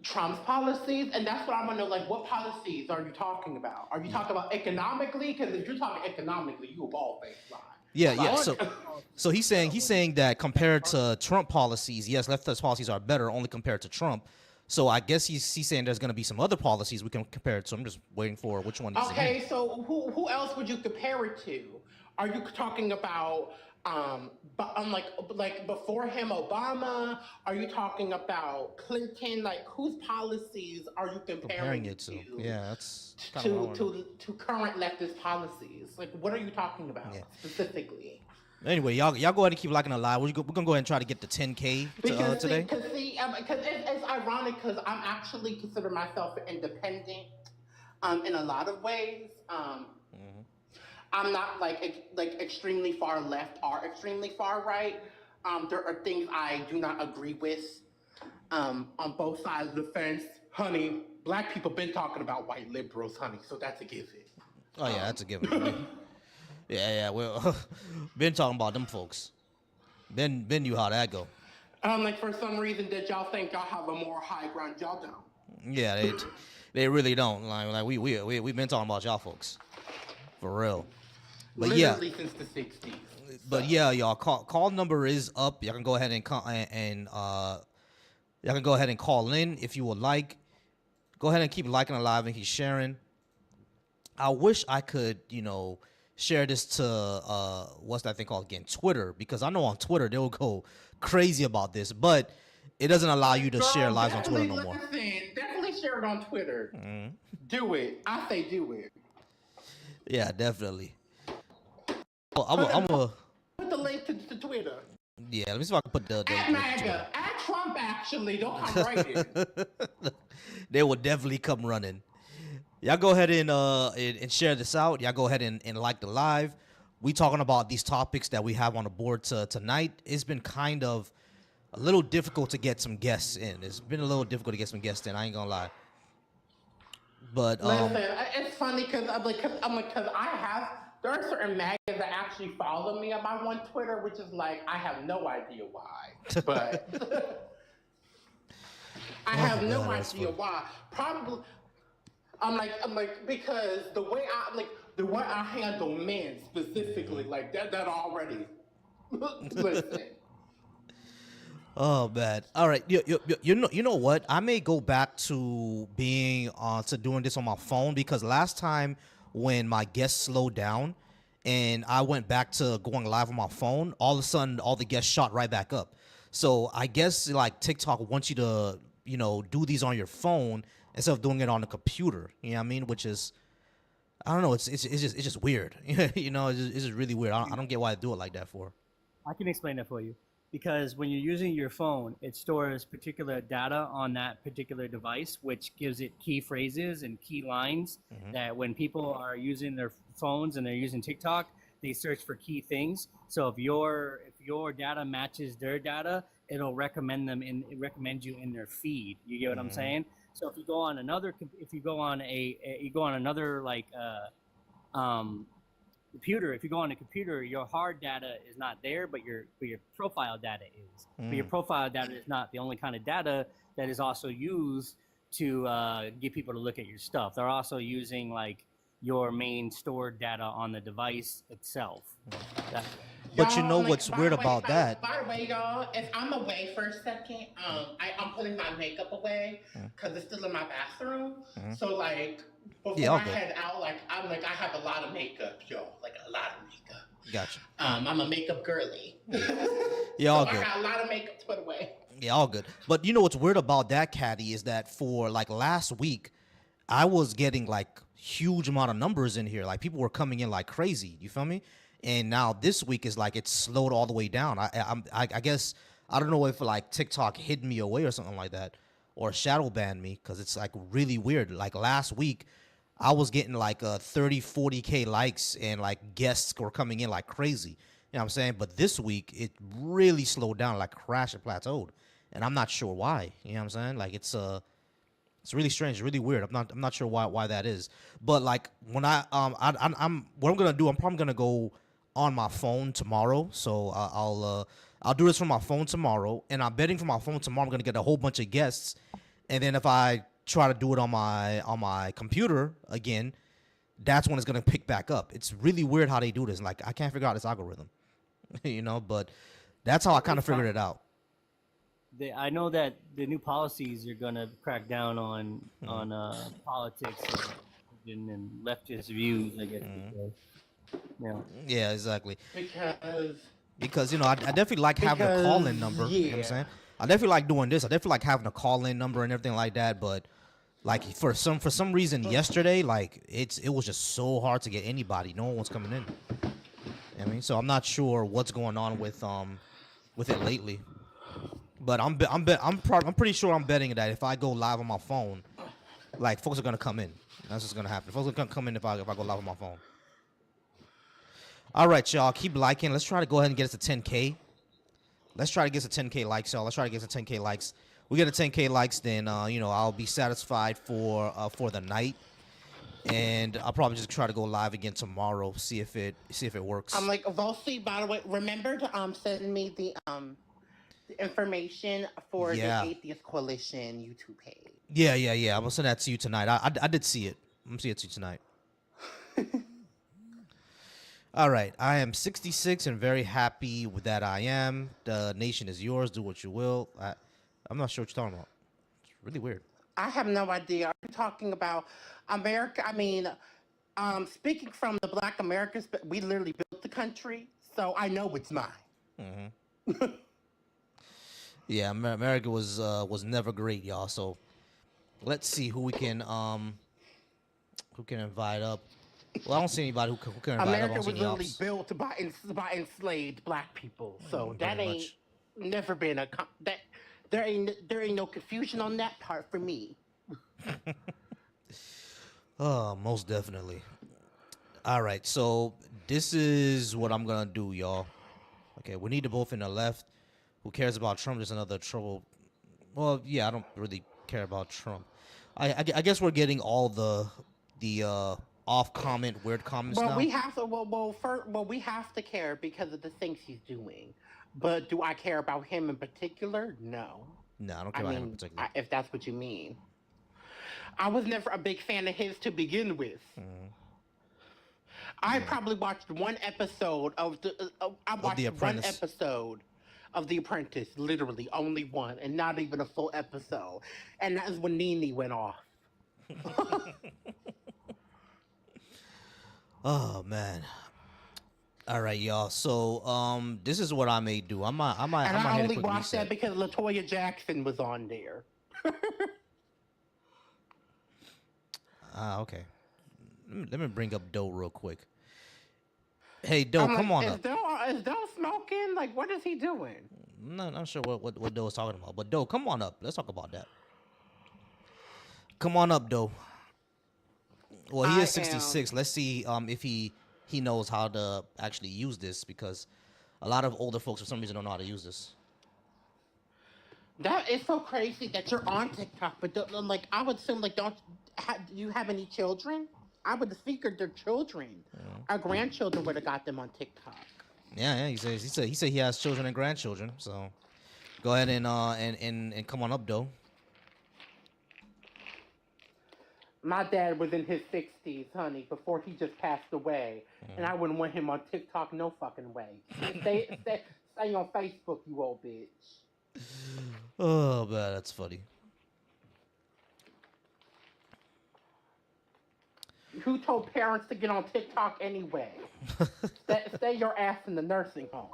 Trump's policies, and that's what I want to know. Like, what policies are you talking about? Are you talking about economically? Because if you're talking economically, you a bald-faced lie. Yeah. So he's saying that compared to Trump policies, yes, leftist policies are better only compared to Trump. So I guess he's saying there's going to be some other policies we can compare it to. I'm just waiting for which one he's saying. Okay, so who else would you compare it to? Are you talking about like before him Obama? Are you talking about Clinton? Like whose policies are you comparing it to? Yeah, that's to current leftist policies. Like what are you talking about specifically? Anyway, y'all go ahead and keep liking the live. We're gonna go ahead and try to get to 10K today. Because it's ironic because I'm actually consider myself independent in a lot of ways. I'm not like extremely far left or extremely far right. There are things I do not agree with on both sides of the fence. Honey, black people been talking about white liberals, honey, so that's a given. Oh yeah, that's a given. Yeah. Well, been talking about them folks. Ben knew how that go. Like for some reason that y'all think y'all have a more high ground, y'all don't. Yeah, they really don't. Like we've been talking about y'all folks, for real. But literally since the 60s. But yeah, y'all call number is up. Y'all can go ahead and y'all can go ahead and call in if you would like. Go ahead and keep liking the live and keep sharing. I wish I could, share this to what's that thing called again? Twitter, because I know on Twitter they will go crazy about this, but it doesn't allow you to share lives on Twitter no more. Definitely share it on Twitter. Mm-hmm. Do it. I say do it. Yeah, definitely. I'm gonna put the link to Twitter. Yeah, let me see if I can put the at MAGA, at Trump. Actually, don't come right in. They will definitely come running. Y'all go ahead and share this out. Y'all go ahead and like the live. We talking about these topics that we have on the board tonight. It's been kind of a little difficult to get some guests in. It's been a little difficult to get some guests in. I ain't gonna lie. But listen, it's funny because there are certain MAGAs that actually follow me on my one Twitter, which is like I have no idea why, but I have no idea why. Probably. I'm like because the way I handle men specifically, like that already. Listen. Oh man! All right, you know what? I may go back to being to doing this on my phone because last time when my guests slowed down and I went back to going live on my phone, all of a sudden all the guests shot right back up. So I guess like TikTok wants you to do these on your phone instead of doing it on the computer. You know what I mean? Which is, I don't know. It's just weird. It's just really weird. I don't get why they do it like that for. I can explain that for you. Because when you're using your phone, it stores particular data on that particular device, which gives it key phrases and key lines that when people are using their phones and they're using TikTok, they search for key things. So if your data matches their data, it'll recommend you in their feed. You get what I'm saying? So if you go on another like computer, if you go on a computer, your hard data is not there, but your profile data is. But your profile data is not the only kind of data that is also used to get people to look at your stuff. They're also using like your main stored data on the device itself. But you Y'all, know like, what's weird about that? By the way, y'all, if I'm away for a second, I'm putting my makeup away because it's still in my bathroom. So like before I head out, like I have a lot of makeup, y'all, like a lot of makeup. Gotcha. I'm a makeup girly. Yeah, all so good. I got a lot of makeup to put away. Yeah, all good. But you know what's weird about that, Caddy, is that for like last week, I was getting like huge amount of numbers in here. Like people were coming in like crazy. You feel me? And now this week is like it's slowed all the way down. I guess I don't know if like TikTok hid me away or something like that, or shadow banned me because it's like really weird. Like last week, I was getting like 30, 40K likes and like guests were coming in like crazy. You know what I'm saying? But this week it really slowed down, like crashed and plateaued, and I'm not sure why. You know what I'm saying? Like it's really strange, really weird. I'm not sure why that is. But like when I'm what I'm gonna do, I'm probably gonna go on my phone tomorrow. So I'll do this from my phone tomorrow, and I'm betting from my phone tomorrow I'm gonna get a whole bunch of guests, and then if I try to do it on my computer again, that's when it's gonna pick back up. It's really weird how they do this. Like I can't figure out this algorithm, you know. But that's how I kind of figured it out. I know that the new policies are gonna crack down on politics and leftist views, I guess. Yeah. Yeah, exactly. Because you know, I definitely like having a call-in number. You know what I'm saying? I definitely like doing this. I definitely like having a call-in number and everything like that. But like for some reason yesterday, like it was just so hard to get anybody. No one was coming in. You know what I mean, so I'm not sure what's going on with it lately. But I'm pretty sure I'm betting that if I go live on my phone, like folks are gonna come in. That's what's gonna happen. Folks are gonna come in if I go live on my phone. All right, y'all, keep liking. Let's try to go ahead and get us to 10K. Let's try to get us to 10K likes, y'all. Let's try to get us to 10K likes. We get to 10K likes, then you know, I'll be satisfied for the night, and I'll probably just try to go live again tomorrow. See if it works. I'm like, Volsi, by the way, remember to send me the information for the Atheist Coalition YouTube page. Yeah. I'm gonna send that to you tonight. I did see it. I'm gonna see it to you tonight. All right, I am 66 and very happy with that. I am. The nation is yours. Do what you will. I'm not sure what you're talking about. It's really weird. I have no idea. Are you talking about America? I mean, speaking from the Black Americans, but we literally built the country, so I know it's mine. Mm-hmm. Yeah, America was never great, y'all. So let's see who we can invite up. Well, I don't see anybody who can invite America up. was literally built by enslaved Black people, so that ain't never been that. There ain't no confusion on that part for me. Oh, most definitely. All right, so this is what I'm gonna do, y'all. Okay, we need to both in the left. Who cares about Trump? There's another trouble. Well, yeah, I don't really care about Trump. I guess we're getting all the off comment, weird comments now. We have to. We have to care because of the things he's doing. But do I care about him in particular? No. No, I don't care about him in particular. If that's what you mean. I was never a big fan of his to begin with. I probably watched one episode of one episode of The Apprentice, literally only one, and not even a full episode. And that is when Nene went off. Oh man. All right, y'all. So this is what I may do. I only watched that because LaToya Jackson was on there. Okay. Let me bring up Doe real quick. Hey, Doe, come on up. Is Doe smoking? Like, what is he doing? No, I'm sure what Doe is talking about. But Doe, come on up. Let's talk about that. Come on up, Doe. Well, he is 66. Let's see if he knows how to actually use this, because a lot of older folks for some reason don't know how to use this. That is so crazy that you're on TikTok, but don't, like I would assume like don't do you have any children? I would have figured their children, our grandchildren would have got them on TikTok. Yeah, yeah. He said he has children and grandchildren. So go ahead and come on up, though. My dad was in his 60s, honey, before he just passed away, and I wouldn't want him on TikTok no fucking way. Stay on Facebook, you old bitch. Oh man, that's funny. Who told parents to get on TikTok anyway? Stay your ass in the nursing home.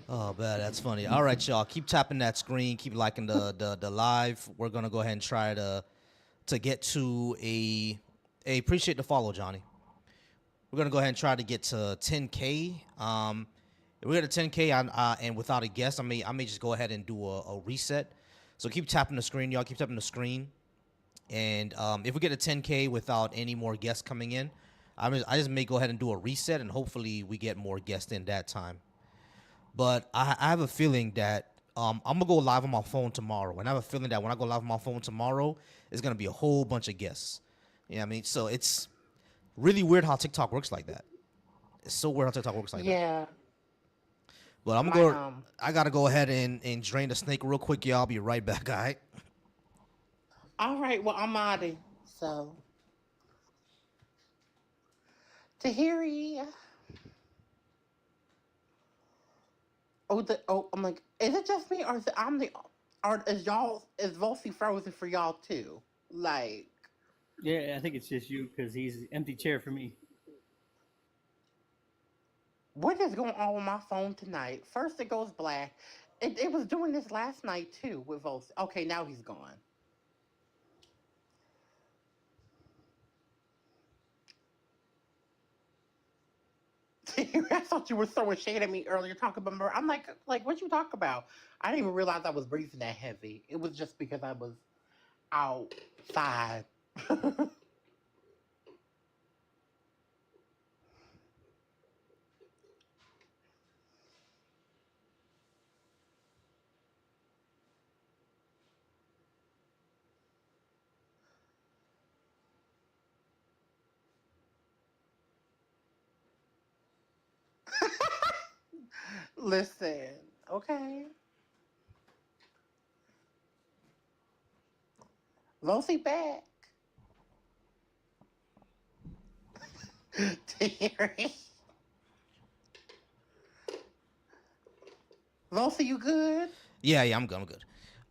Oh man, that's funny. All right, y'all, keep tapping that screen, keep liking the live. We're gonna go ahead and try to get to a appreciate the follow, Johnny. We're gonna go ahead and try to get to 10K. If we get to 10K and without a guest, I may just go ahead and do a reset. So keep tapping the screen, y'all. Keep tapping the screen. And if we get to 10K without any more guests coming in, I just may go ahead and do a reset, and hopefully we get more guests in that time. But I have a feeling that I'm gonna go live on my phone tomorrow, and I have a feeling that when I go live on my phone tomorrow, it's gonna be a whole bunch of guests. You know what I mean? So it's really weird how TikTok works like that. It's so weird how TikTok works like that. Yeah. But I'm gonna go. I gotta go ahead and drain the snake real quick, y'all. I'll be right back. All right. All right, well, I'm out of so. Tahiri. I'm like, is it just me, or is it I'm the, or is Volsey frozen for y'all too? Like, Yeah, I think it's just you because he's an empty chair for me. what is going on with my phone tonight? First it goes black. It was doing this last night too with Volsey. Okay, now he's gone. I thought you were throwing shade at me earlier talking about murder. I'm like, what you talk about? I didn't even realize I was breathing that heavy. It was just because I was outside. Listen, okay. Lucy back. Terry. Lucy, you good? Yeah, I'm good. I'm good.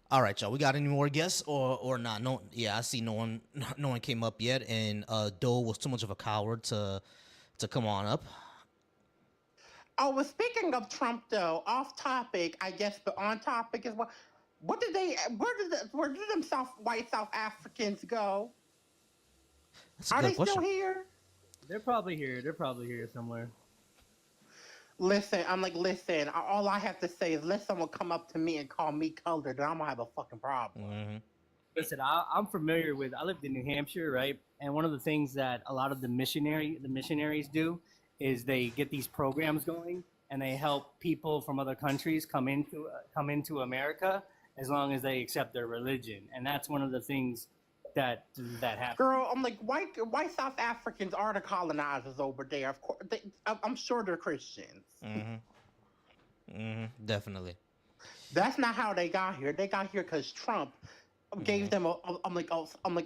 All right, y'all. We got any more guests or not? No. Yeah, I see no one. No one came up yet, and Dole was too much of a coward to come on up. Oh, well, speaking of Trump, though, off topic, I guess, but on topic as well. What did they? Where did them white South Africans go? That's a Are good they question. still here? They're probably here. They're probably here somewhere. Listen, I'm like, listen. All I have to say is let someone come up to me and call me colored, and I'm gonna have a fucking problem. Mm-hmm. Listen, I'm familiar with. I lived in New Hampshire, right? And one of the things that a lot of the missionaries do is they get these programs going, and they help people from other countries come into America as long as they accept their religion. And that's one of the things that happens. Girl, I'm like, white South Africans are the colonizers over there. Of course, I'm sure they're Christians. Mm-hmm. Mm-hmm. Definitely. That's not how they got here. They got here because Trump gave them I'm like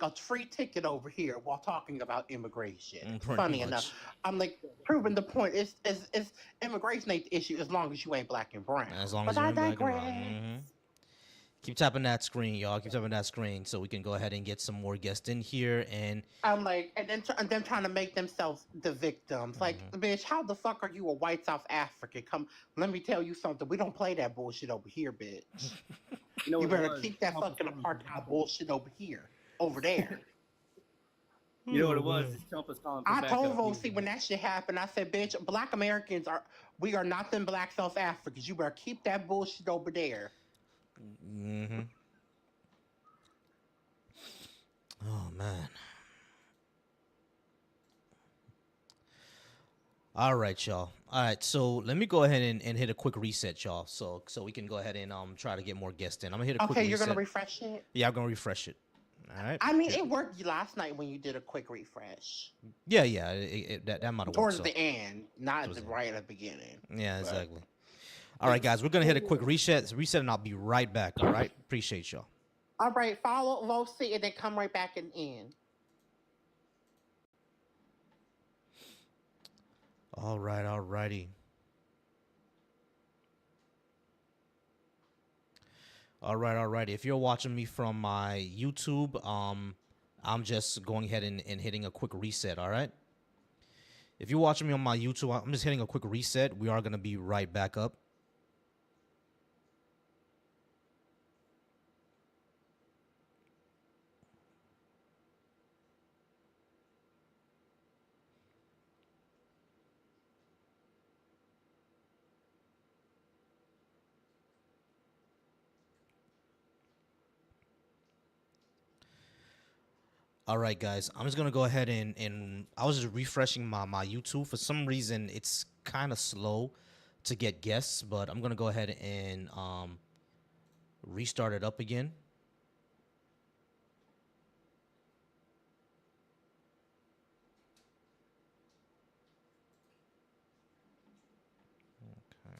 a free ticket over here while talking about immigration. Funny enough, I'm like proving the point. It's immigration ain't the issue as long as you ain't black and brown. As long as you ain't black and brown. Mm-hmm. Keep tapping that screen, y'all. Keep tapping that screen so we can go ahead and get some more guests in here. And I'm like, and then trying to make themselves the victims. Like, bitch, how the fuck are you a white South African? Come, let me tell you something. We don't play that bullshit over here, bitch. You better keep that fucking apartheid bullshit over there. You know what it was? Trump was calling for I told Volsey when that shit happened, I said, bitch, black Americans we are not them black South Africans. You better keep that bullshit over there. Mm-hmm. Oh man. All right, y'all. All right, so let me go ahead and hit a quick reset, y'all. So we can go ahead and try to get more guests in. I'm gonna hit a quick Okay, you're gonna reset. refresh it. Yeah, I'm gonna refresh it. All right. I mean, it worked last night when you did a quick refresh Yeah. That might have worked. towards So the end, not towards the end. right at the beginning. Yeah, But exactly. All right, guys, we're gonna hit a quick reset, and I'll be right back. All right, appreciate y'all. all right, follow Losi and then come right back and in. All right, all righty. All right, all righty. If you're watching me from my YouTube, I'm just going ahead and hitting a quick reset. All right. If you're watching me on my YouTube, I'm just hitting a quick reset. We are gonna be right back up. All right, guys. I'm just gonna go ahead and I was just refreshing my YouTube. For some reason, it's kind of slow to get guests, but I'm gonna go ahead and restart it up again. Okay.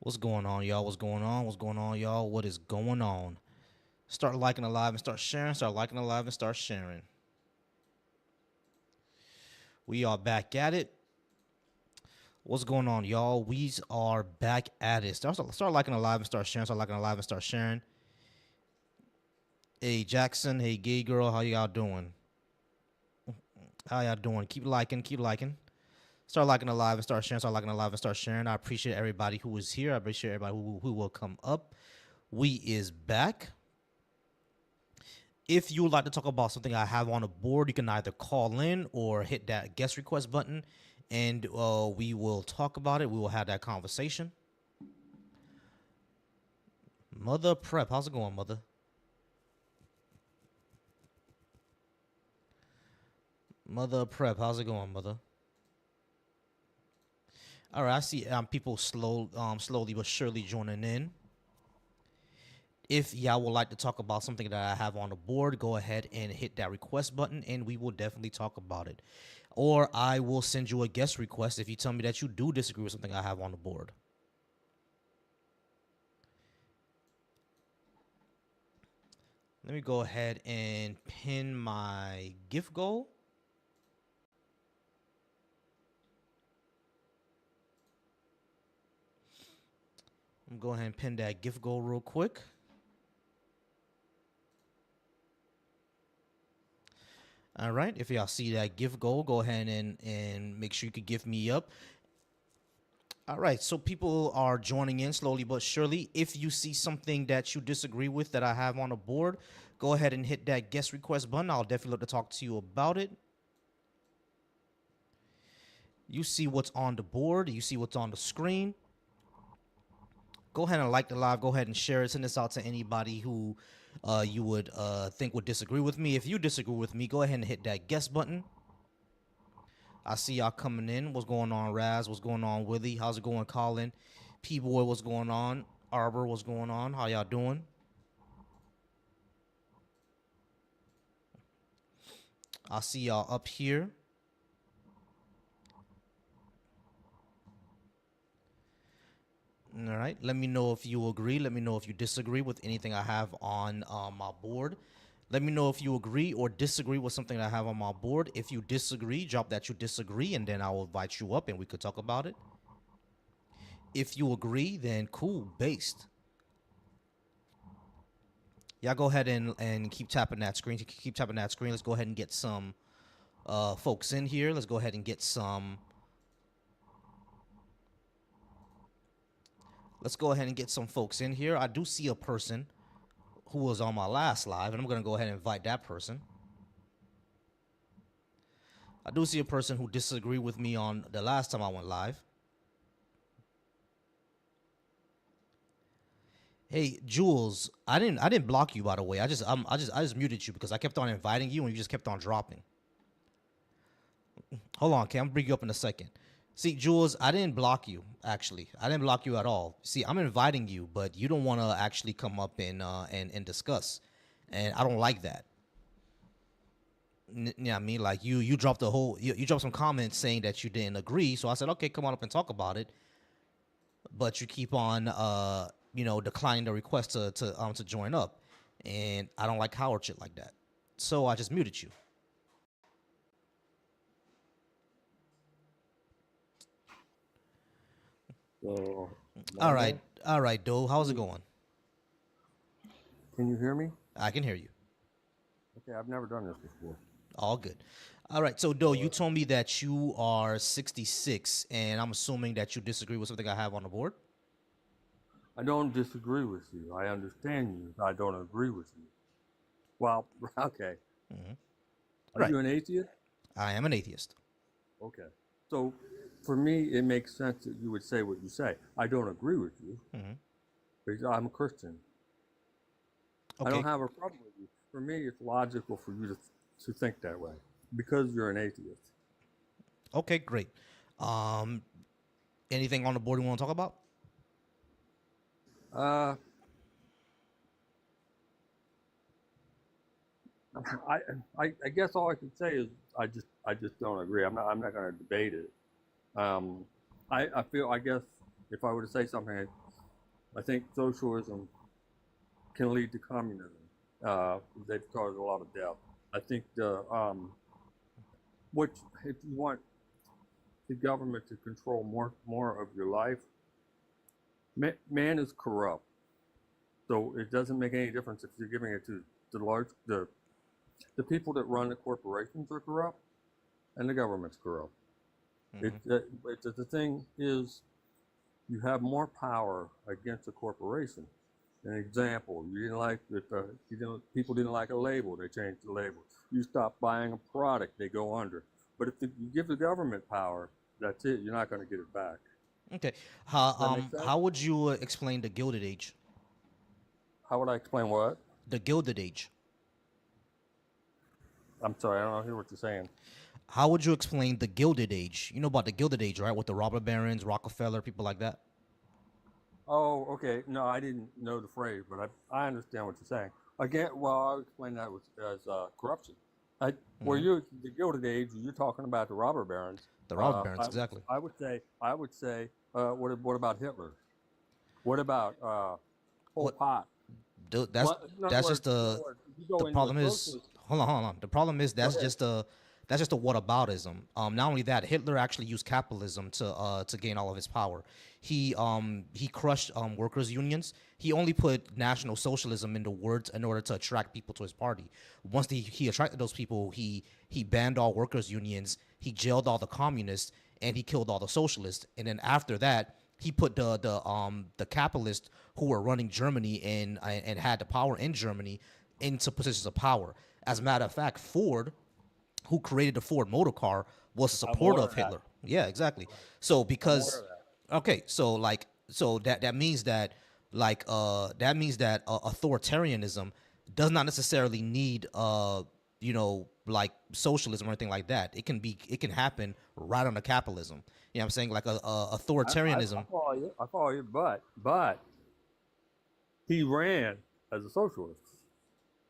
What's going on, y'all? What's going on? What's going on, y'all? What is going on? Start liking the live and start sharing. Start liking the live and start sharing. We are back at it. What's going on, y'all? We are back at it. Start liking the live and start sharing. Start liking the live and start sharing. Hey, Jackson. Hey, gay girl. How y'all doing? How y'all doing? Keep liking. Keep liking. Start liking the live and start sharing. Start liking the live and start sharing. I appreciate everybody who is here. I appreciate everybody who will come up. We is back. If you would like to talk about something I have on the board, you can either call in or hit that guest request button, and we will talk about it. We will have that conversation. Mother Prep, how's it going, Mother? Mother Prep, how's it going, Mother? All right, I see people slowly but surely joining in. If y'all would like to talk about something that I have on the board, go ahead and hit that request button, and we will definitely talk about it. Or I will send you a guest request if you tell me that you do disagree with something I have on the board. Let me go ahead and pin my gift goal. I'm going to go ahead and pin that gift goal real quick. All right. If y'all see that gift goal, go ahead and make sure you can give me up. All right. So people are joining in slowly but surely. If you see something that you disagree with that I have on the board, go ahead and hit that guest request button. I'll definitely love to talk to you about it. You see what's on the board. You see what's on the screen. Go ahead and like the live. Go ahead and share it. Send this out to anybody who you would think would disagree with me. If you disagree with me, go ahead and hit that guest button. I see y'all coming in. What's going on, Raz? What's going on, Willie? How's it going, Colin? P-Boy, what's going on? Arbor, what's going on? How y'all doing? I see y'all up here. All right. Let me know if you agree. Let me know if you disagree with anything I have on my board. Let me know if you agree or disagree with something I have on my board. If you disagree, drop that you disagree, and then I will invite you up and we could talk about it. If you agree, then cool, based. Y'all go ahead and keep tapping that screen. Keep tapping that screen. Let's go ahead and get some folks in here. Let's go ahead and get some Let's go ahead and get some folks in here. I do see a person who was on my last live, and I'm going to go ahead and invite that person. I do see a person who disagreed with me on the last time I went live. Hey, Jules, I didn't block you, by the way. I just muted you because I kept on inviting you and you just kept on dropping. Hold on, okay, I'm gonna bring you up in a second. See, Jules, I didn't block you, actually. I didn't block you at all. See, I'm inviting you, but you don't want to actually come up and discuss. And I don't like that. Yeah, I mean, like you dropped you dropped some comments saying that you didn't agree. So I said, okay, come on up and talk about it. But you keep on declining the request to join up. And I don't like coward shit like that. So I just muted you. So, All right, Doe. How's it going? can you hear me? I can hear you. Okay, I've never done this before. All good. All right, so Doe, you told me that you are 66, and I'm assuming that you disagree with something I have on the board. I don't disagree with you. I understand you. I don't agree with you. Well, okay. Are Right. you an atheist? I am an atheist. Okay. So for me, it makes sense that you would say what you say. I don't agree with you because I'm a Christian. I Okay. don't have a problem with you. For me, it's logical for you to think that way because you're an atheist. Okay, great. Anything on the board you want to talk about? I guess all I can say is I just don't agree. I'm not going to debate it. I feel, I guess if I were to say something, I think socialism can lead to communism. They've caused a lot of death. I think which if you want the government to control more of your life, man is corrupt. So it doesn't make any difference if you're giving it to the people that run the corporations are corrupt, and the government's corrupt. The thing is, you have more power against a corporation. An example: you didn't like that. People didn't like a label; they changed the label. You stop buying a product, they go under. But if you give the government power, that's it. You're not going to get it back. Okay. Does that make sense? How would you explain the Gilded Age? How would I explain what? The Gilded Age. I'm sorry, I don't hear what you're saying. How would you explain the Gilded Age? You know about the Gilded Age, right? With the robber barons, Rockefeller, people like that. Oh, okay. No, I didn't know the phrase, but I understand what you're saying. Again, well, I'll explain that as corruption. Where you're the Gilded Age, you're talking about the robber barons. The robber barons, exactly. I would say, what about Hitler? What about Pol Pot? That's just the problem is. Hold on. The problem is that's just a whataboutism. Not only that, Hitler actually used capitalism to gain all of his power. He crushed workers' unions. He only put National Socialism into words in order to attract people to his party. Once he attracted those people, he banned all workers' unions. He jailed all the communists and he killed all the socialists. And then after that, he put the capitalists who were running Germany and had the power in Germany into positions of power. As a matter of fact, Ford, who created the Ford motor car, was a supporter of Hitler. Yeah, exactly. So because that means that authoritarianism does not necessarily need like socialism or anything like that. It can happen right under capitalism. You know what I'm saying? Like authoritarianism. I follow you, but he ran as a socialist.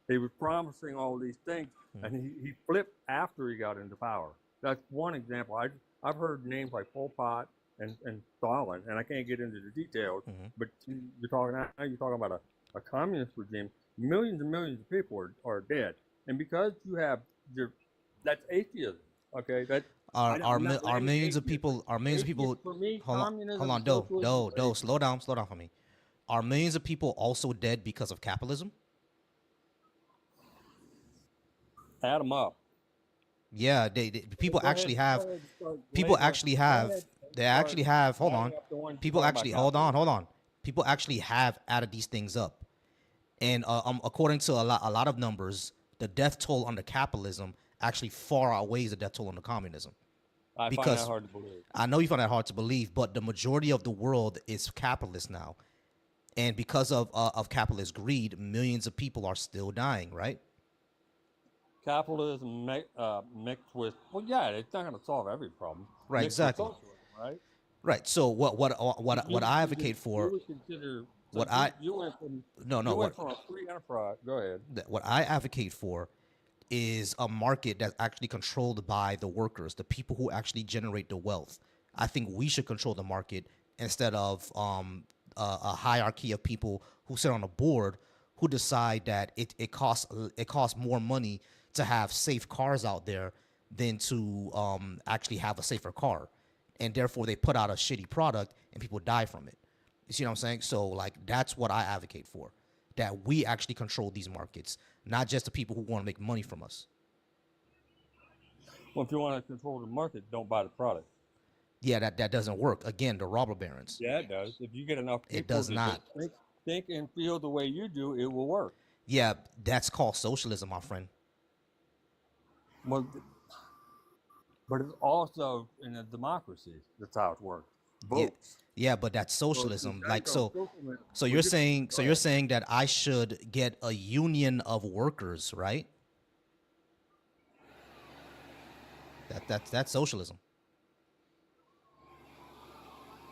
He was promising all these things, and he flipped after he got into power. That's one example. I've heard names like Pol Pot and Stalin, and I can't get into the details. But you're talking about a communist regime. Millions and millions of people are dead, and because you have that's atheism. Okay, are millions of people. For me, hold on, Doe, slow down for me. Are millions of people also dead because of capitalism? Add them up. Yeah, people actually have. People actually have. They actually have. Hold on. People actually hold on. People actually have added these things up. And according to a lot of numbers, the death toll under capitalism actually far outweighs the death toll under communism. I find that Because hard to believe. I know you find that hard to believe, but the majority of the world is capitalist now, and because of capitalist greed, millions of people are still dying. Right? Capitalism mixed with, well, yeah, it's not going to solve every problem. Right. Mixed with Exactly. socialism, right? Right. So what I advocate for, You would consider, so what I you went from no you no went what from a free enterprise. Go ahead. what I advocate for is a market that's actually controlled by the workers, the people who actually generate the wealth. I think we should control the market instead of a hierarchy of people who sit on a board who decide that it costs more money to have safe cars out there than to actually have a safer car, and therefore they put out a shitty product and people die from it. You see what I'm saying? So like that's what I advocate for, that we actually control these markets, not just the people who want to make money from us. Well, if you want to control the market, don't buy the product. Yeah, that doesn't work. Again, the robber barons. Yeah, it does. If you get enough people It does to not. think and feel the way you do, it will work. Yeah, that's called socialism, my friend. Well, but it's also in a democracy. That's how it works. Votes. Yeah, but that's So if you socialism. think Like of so socialism, so well, you're you- saying go ahead. that I should get a union of workers, right? That's socialism.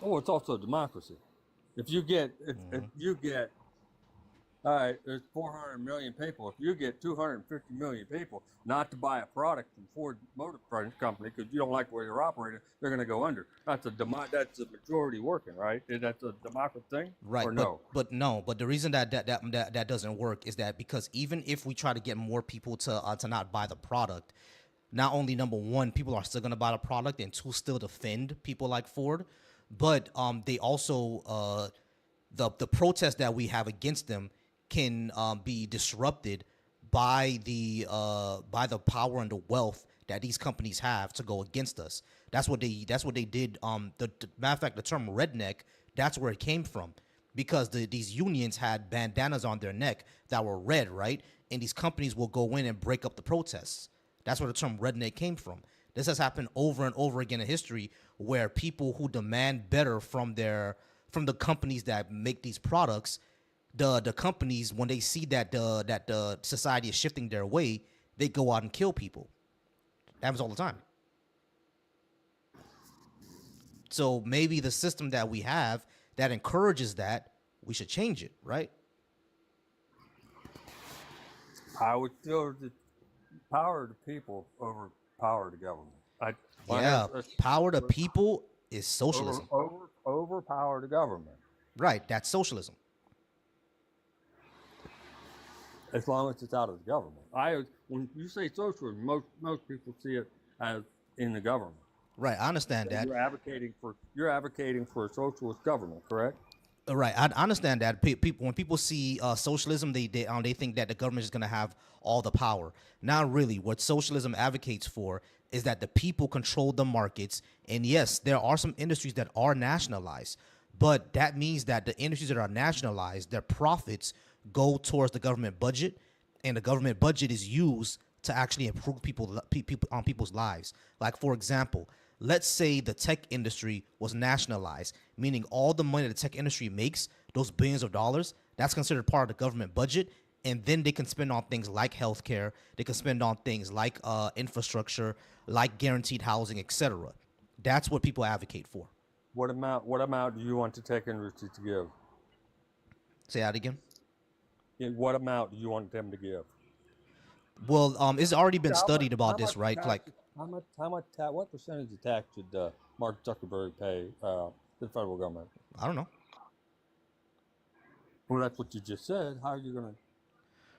Oh, it's also democracy. If you get, if you get, all right, there's 400 million people. If you get 250 million people not to buy a product from Ford Motor Company because you don't like the way they're operating, they're going to go under. That's a that's a majority working, right? That's a democracy thing, Right, or no? but no, but the reason that doesn't work is that because even if we try to get more people to not buy the product, not only number one, people are still gonna buy the product, and two, still defend people like Ford, but they also the protest that we have against them can be disrupted by the power and the wealth that these companies have to go against us. That's what they did. The matter of fact, the term redneck, that's where it came from, because these unions had bandanas on their neck that were red, right? And these companies will go in and break up the protests. That's where the term redneck came from. This has happened over and over again in history, where people who demand better from the companies that make these products, the companies, when they see that the society is shifting their way, they go out and kill people. That happens all the time. So maybe the system that we have that encourages that, we should change it, right? I would feel the power of the people over power of the government. Yeah, power to people is socialism. Overpower the government. Right, that's socialism. As long as it's out of the government. When you say socialism, most people see it as in the government. Right, I understand that. You're advocating for a socialist government, correct? Right, I understand that. People, when people see socialism, they think that the government is going to have all the power. Not really. What socialism advocates for is that the people control the markets. And yes, there are some industries that are nationalized, but that means that the industries that are nationalized, their profits go towards the government budget, and the government budget is used to actually improve people's lives. Like, for example, let's say the tech industry was nationalized, meaning all the money the tech industry makes, those billions of dollars, that's considered part of the government budget, and then they can spend on things like healthcare, they can spend on things like infrastructure, like guaranteed housing, etc. That's what people advocate for. What amount do you want the tech industry to give? Say that again. What amount do you want them to give? Well, it's already been studied about this, right? Like, what percentage of tax should Mark Zuckerberg pay the federal government? I don't know. Well, that's what you just said. How are you gonna?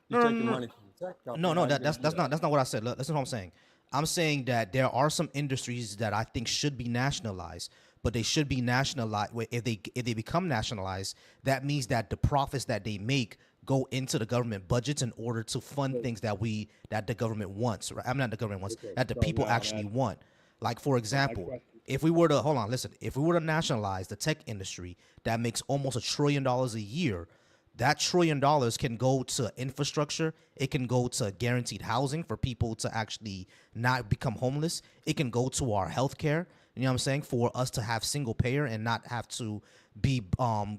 No, Taking money from the tech company. No, that's not what I said. Listen to what I'm saying. I'm saying that there are some industries that I think should be nationalized, but they should be nationalized. If they become nationalized, that means that the profits that they make go into the government budgets in order to fund things that the government wants. Right? I'm not the government wants, that the people actually want. Like, for example, If we were to hold on, listen. If we were to nationalize the tech industry that makes almost $1 trillion a year, that $1 trillion can go to infrastructure. It can go to guaranteed housing for people to actually not become homeless. It can go to our healthcare. You know what I'm saying? For us to have single payer and not have to be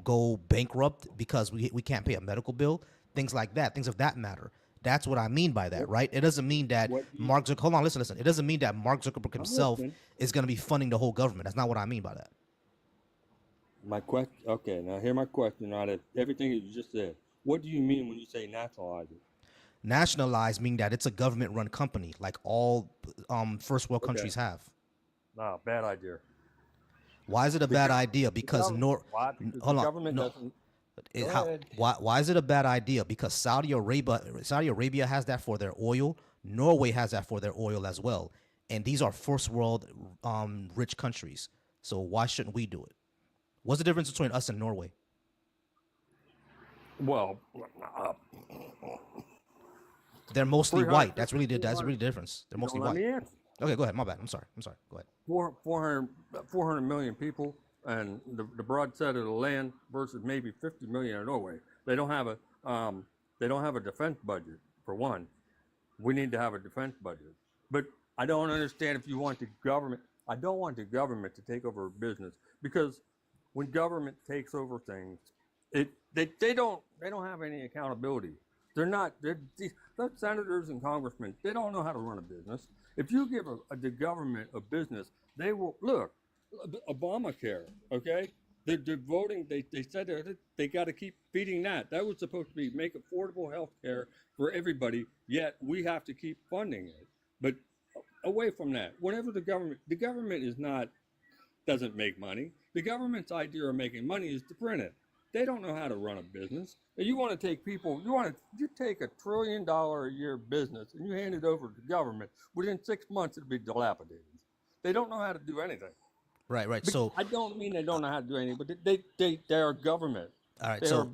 go bankrupt because we can't pay a medical bill. Things like that. Things of that matter. That's what I mean by that, right? It doesn't mean that Mark Zuckerberg. Hold on, listen. It doesn't mean that Mark Zuckerberg himself is going to be funding the whole government. That's not what I mean by that. My question. Okay, now hear my question out of everything that you just said. What do you mean when you say nationalize it? Nationalize meaning that it's a government-run company, like all first world countries have. No, bad idea. Why is it a bad idea? Because Why? Because the government doesn't. Why is it a bad idea? Because Saudi Arabia has that for their oil. Norway has that for their oil as well. And these are first world rich countries. So why shouldn't we do it? What's the difference between us and Norway? Well, they're mostly white. That's really the difference. They're mostly white. Let me answer. Okay, go ahead. My bad. I'm sorry. Go ahead. 400 million people, and the broad set of the land versus maybe 50 million in Norway. They don't have a defense budget for one. We need to have a defense budget. But I don't understand if you want the government. I don't want the government to take over business, because when government takes over things, they don't have any accountability. Those senators and congressmen, they don't know how to run a business. If you give the government a business, they will look. Obamacare, okay? They're voting. They said they got to keep feeding that. That was supposed to be make affordable health care for everybody. Yet we have to keep funding it. But away from that, whenever the government doesn't make money. The government's idea of making money is to print it. They don't know how to run a business. And you want to take you take $1 trillion a year business and you hand it over to the government. Within 6 months, it'll be dilapidated. They don't know how to do anything. Right. But So I don't mean they don't know how to do anything, but they are government. all right. They So are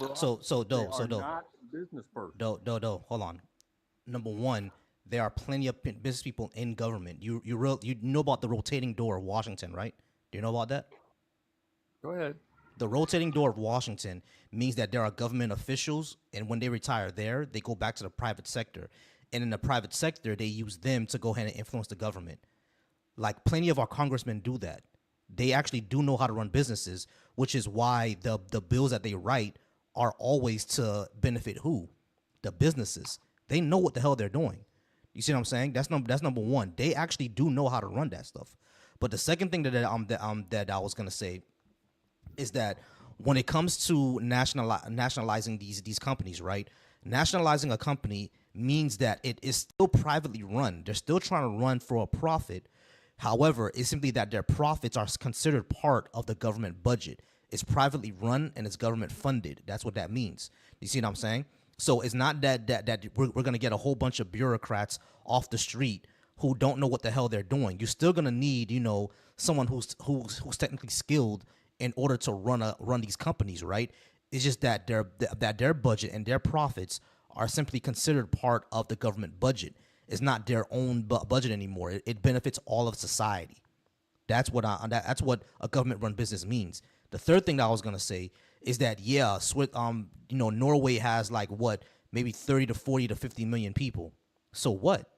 not business person. Hold on. Number one, there are plenty of business people in government. You know about the rotating door of Washington, right? Do you know about that? Go ahead. The rotating door of Washington means that there are government officials, and when they retire there, they go back to the private sector. And in the private sector, they use them to go ahead and influence the government. Like plenty of our congressmen do that. They actually do know how to run businesses, which is why the bills that they write are always to benefit who? The businesses. They know what the hell they're doing. You see what I'm saying? That's number one. They actually do know how to run that stuff. But the second thing that I was gonna say is that when it comes to nationalizing these companies, right? Nationalizing a company means that it is still privately run. They're still trying to run for a profit. However, it's simply that their profits are considered part of the government budget. It's privately run and it's government funded. That's what that means. You see what I'm saying? So it's not that we're going to get a whole bunch of bureaucrats off the street who don't know what the hell they're doing. You're still going to need, someone who's technically skilled in order to run these companies, right? It's just that their budget and their profits are simply considered part of the government budget. It's not their own budget anymore. It benefits all of society. That's what a government-run business means. The third thing that I was gonna say is that Norway has like what, maybe 30 to 40 to 50 million people. So what?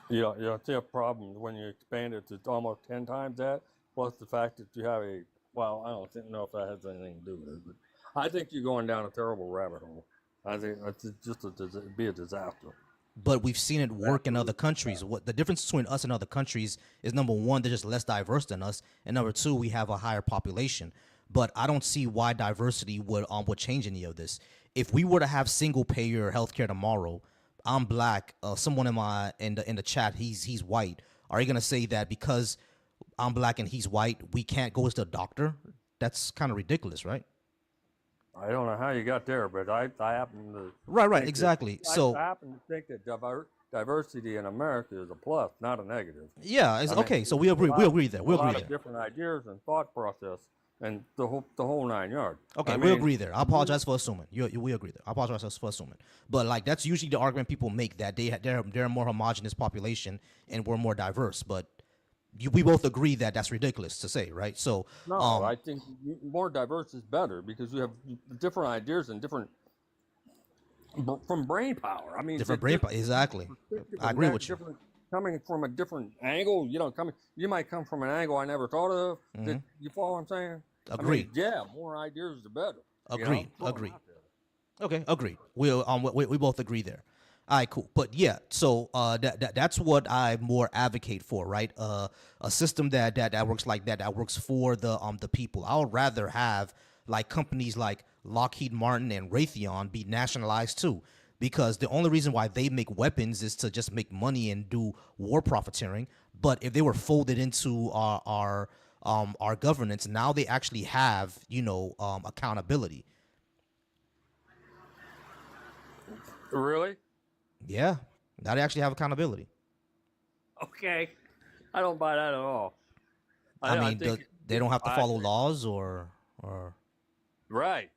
Yeah, it's a problem when you expand it to almost 10 times that, plus the fact that you have I don't know if that has anything to do with it, but I think you're going down a terrible rabbit hole. I think it's it'd be a disaster. But we've seen it work in other countries. What the difference between us and other countries is, number one, they're just less diverse than us, and number two, we have a higher population. But I don't see why diversity would change any of this. If we were to have single payer healthcare tomorrow, I'm black. Someone in the chat, he's white. Are you gonna say that because I'm black and he's white, we can't go to the doctor? That's kind of ridiculous, right? I don't know how you got there, but I happen to right, think exactly. I happen to think that diversity in America is a plus, not a negative. Yeah, okay. So we agree. We agree there. We A lot agree of there. different ideas and thought process and the whole 9 yards. Okay, I we mean, agree there. I apologize for assuming. We agree there. I apologize for assuming. But like that's usually the argument people make that they're a more homogenous population and we're more diverse. But we both agree that that's ridiculous to say, right? So no, I think more diverse is better because you have different ideas and different from brain power. I mean, different brain exactly. I agree with you. Coming from a different angle, you might come from an angle I never thought of. That, you follow what I'm saying? Agreed. I mean, yeah, more ideas the better. Agreed. Agreed. Okay, agreed. We both agree there. All right, cool. But yeah, so that's what I more advocate for, right? A system that works like that works for the people. I would rather have like companies like Lockheed Martin and Raytheon be nationalized too, because the only reason why they make weapons is to just make money and do war profiteering. But if they were folded into our governance, now they actually have accountability. Really? Yeah, now they actually have accountability. Okay, I don't buy that at all. I mean, they don't have to follow laws or right.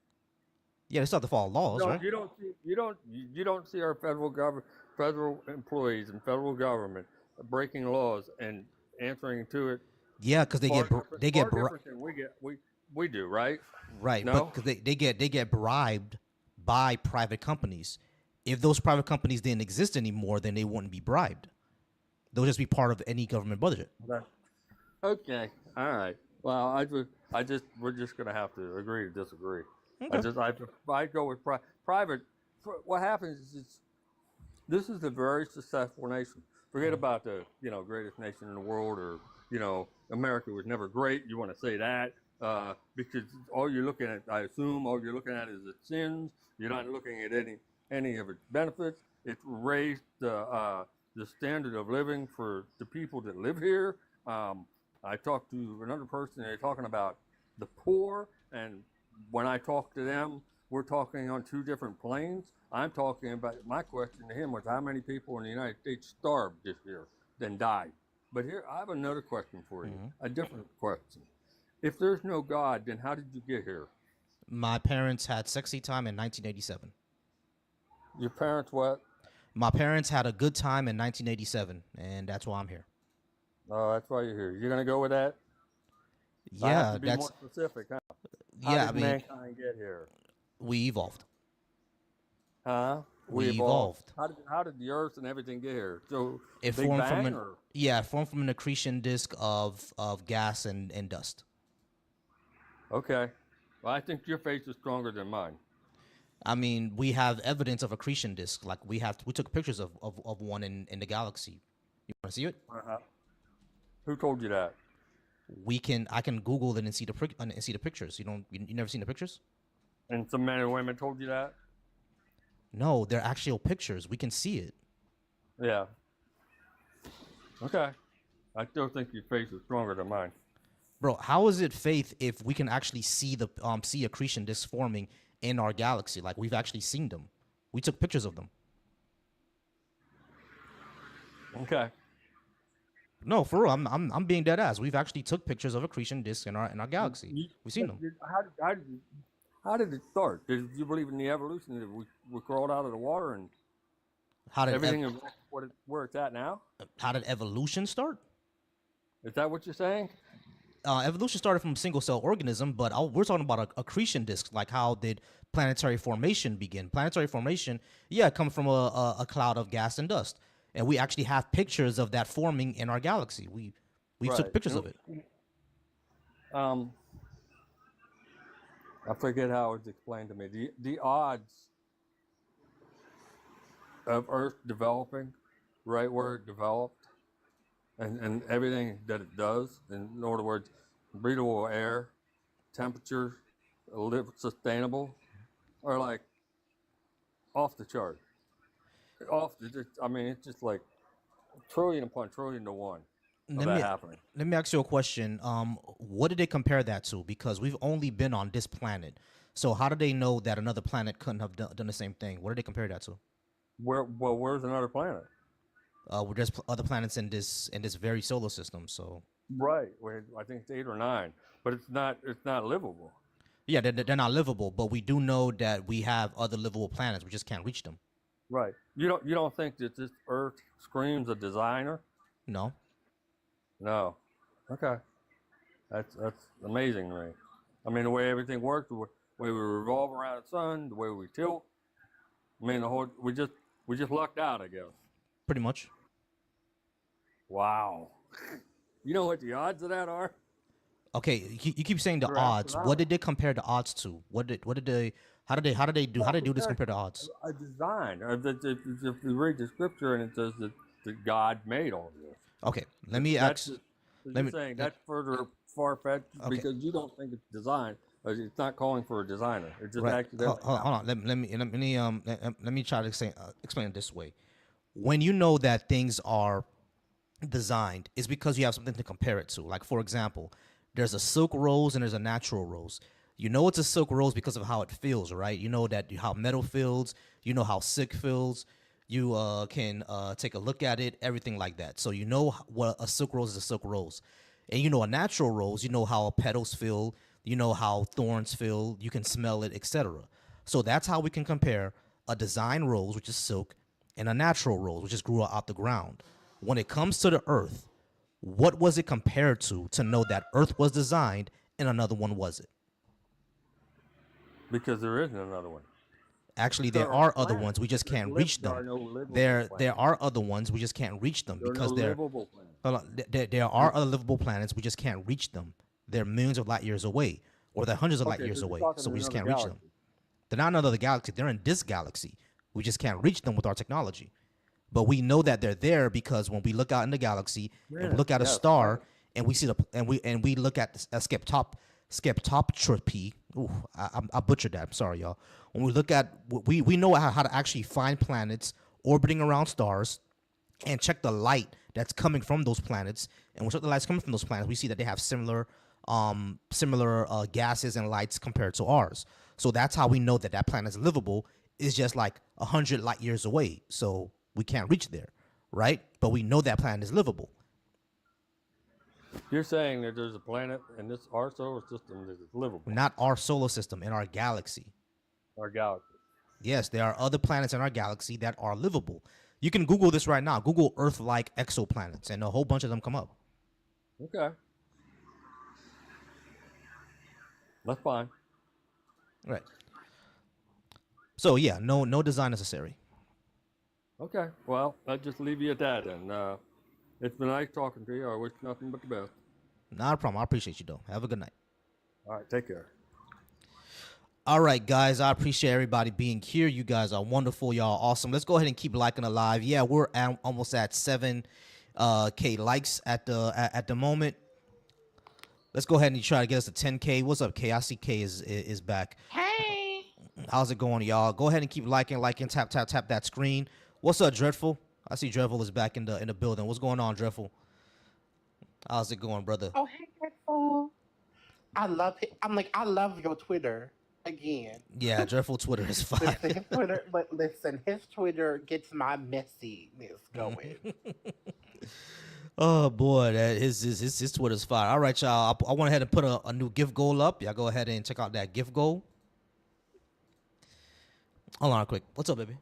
Yeah, they still have to follow laws, right? You don't see our federal employees and federal government breaking laws and answering to it. Yeah, because they get we do, right? Right, no? but because they get bribed by private companies. If those private companies didn't exist anymore, then they wouldn't be bribed. They'll just be part of any government budget. Okay, all right. Well, we're just gonna have to agree to disagree. Okay. I go with private. What happens is this is a very successful nation. Forget about the greatest nation in the world, or America was never great. You want to say that because all you're looking at, I assume, all you're looking at is its sins. You're not looking at any of its benefits. It's raised the standard of living for the people that live here. I talked to another person. They're talking about the poor, and when I talk to them, we're talking on two different planes. I'm talking about, my question to him was how many people in the United States starved this year, then died. But here, I have another question for you, a different question. If there's no God, then how did you get here? My parents had sexy time in 1987. Your parents what? My parents had a good time in 1987, and that's why I'm here. Oh, that's why you're here. You're going to go with that? I have to be more specific, huh? How did mankind get here? We evolved. Huh? We evolved. How did the Earth and everything get here? So it formed from an accretion disk of gas and dust. Okay. Well, I think your face is stronger than mine. I mean, we have evidence of accretion disk. Like we took pictures of one in the galaxy. You want to see it? Who told you that? I can Google it and see the pictures. You never seen the pictures? And some men and women told you that? No, they're actual pictures. We can see it. Yeah. Okay. I still think your face is stronger than mine. Bro, how is it faith if we can actually see the see accretion disks forming in our galaxy? Like we've actually seen them. We took pictures of them. Okay. No, for real. I'm being dead ass. We've actually took pictures of accretion disks in our galaxy. We've seen them. How did it start? Did you believe in the evolution? Did we crawled out of the water and everything is where it's at now? How did evolution start? Is that what you're saying? Evolution started from a single cell organism, but we're talking about accretion disks. Like how did planetary formation begin? Planetary formation, comes from a cloud of gas and dust. And we actually have pictures of that forming in our galaxy. We took pictures of it. I forget how it's explained to me. The odds of Earth developing right where it developed and everything that it does, in other words, breathable air, temperature, sustainable, are like off the chart. It's just like trillion upon trillion to one of that happening. Let me ask you a question. What did they compare that to? Because we've only been on this planet. So how did they know that another planet couldn't have done the same thing? What did they compare that to? Where's another planet? There's other planets in this very solar system. So Right. I think it's 8 or 9, but it's not livable. Yeah, they're not livable, but we do know that we have other livable planets. We just can't reach them. Right. You don't think that this Earth screams a designer? No. No. Okay. That's amazing to me. I mean, the way everything works, the way we revolve around the sun, the way we tilt. I mean, we just lucked out, I guess. Pretty much. Wow. You know what the odds of that are? Okay, you keep saying the They're odds. What astronomical. did they compare the odds to? What did they? How did they do this compared to odds? A design. If you read the scripture and it says that God made all this. Okay, let me That's ask. just, so Let you're me. saying that's further far-fetched Okay. because you don't think it's design. It's not calling for a designer. It's just Right. accidentally. Hold on. Let me try to explain it this way. When you know that things are designed, it's because you have something to compare it to. Like, for example, there's a silk rose and there's a natural rose. You know it's a silk rose because of how it feels, right? You know that how metal feels. You know how silk feels. You can take a look at it, everything like that. So you know what a silk rose is a silk rose. And you know a natural rose, you know how petals feel, you know how thorns feel, you can smell it, etc. So that's how we can compare a design rose, which is silk, and a natural rose, which just grew out the ground. When it comes to the earth, what was it compared to know that earth was designed and another one wasn't? Because there isn't another one. Actually, There there are are other planets. ones. We just can't reach There are them. no livable There planets. are other ones. We just can't reach them There are no because they're livable planets. hold on, there are other livable planets. We just can't reach them. They're millions of light years away, or they're hundreds of light Okay, years so you're away. talking So we just another can't reach them. galaxy. They're not in another galaxy. They're in this galaxy. We just can't reach them with our technology. But we know that they're there because when we look out in the galaxy and we look at a Yes, star right. and we see we look at a skeptoptropy. Ooh, I butchered that. I'm sorry, y'all. When we look at we know how to actually find planets orbiting around stars and check the light that's coming from those planets. And when we check the lights coming from those planets, we see that they have similar gases and lights compared to ours. So that's how we know that that planet is livable. Is just like 100 light years away. So we can't reach there, right? But we know that planet is livable. You're saying that there's a planet in this our solar system that is livable, Not our solar system, in our galaxy. our galaxy. Yes, there are other planets in our galaxy that are livable. You can Google this right now. Google Earth-like exoplanets, and a whole bunch of them come up. Okay, that's fine. Right. So yeah, no design necessary. Okay, well, I'll just leave you at that. And it's been nice talking to you. I wish nothing but the best. Not a problem. I appreciate you though. Have a good night. All right, take care. All right, guys. I appreciate everybody being here. You guys are wonderful. Y'all awesome. Let's go ahead and keep liking the live. Yeah, we're almost at 7K likes at the moment. Let's go ahead and try to get us to 10K. What's up, K? I see K is back. Hey. How's it going, y'all? Go ahead and keep liking, tap that screen. What's up, Dreadful? I see Dreadful is back in the building. What's going on, Dreadful? How's it going, brother? Oh, hey, Dreadful. I love it. I love your Twitter again. Yeah, Dreadful Twitter is fine. Listen, his Twitter, but listen, his Twitter gets my messiness going. Oh boy, that his Twitter's fire. All right, y'all. I went ahead and put a new gift goal up. Y'all go ahead and check out that gift goal. Hold on, quick. What's up, baby?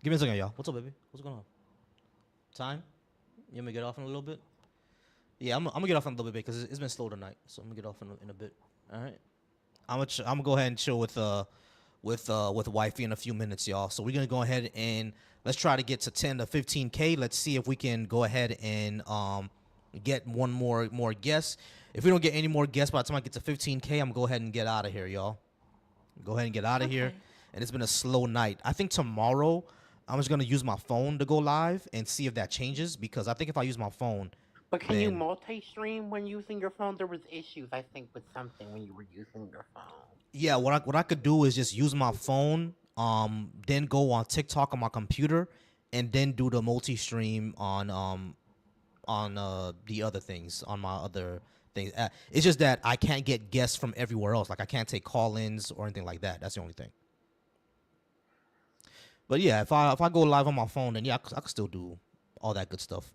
Give me a second, y'all. What's up, baby? What's going on? Time? You want me to get off in a little bit? Yeah, I'm gonna get off in a little bit because it's been slow tonight. So I'm gonna get off in a bit. All right. I'm gonna go ahead and chill with wifey in a few minutes, y'all. So we're gonna go ahead and let's try to get to 10 to 15K. Let's see if we can go ahead and get one more guest. If we don't get any more guests by the time I get to 15K, I'm gonna go ahead and get out of here, y'all. Go ahead and get out of here. And it's been a slow night. I think tomorrow I'm just gonna use my phone to go live and see if that changes because I think if I use my phone, But can you then multi-stream when using your phone? There was issues, I think, with something when you were using your phone. yeah, what I could do is just use my phone, then go on TikTok on my computer, and then do the multi-stream on the other things on my other things. It's just that I can't get guests from everywhere else. Like I can't take call-ins or anything like that. That's the only thing. But yeah, if I go live on my phone, then yeah, I could still do all that good stuff.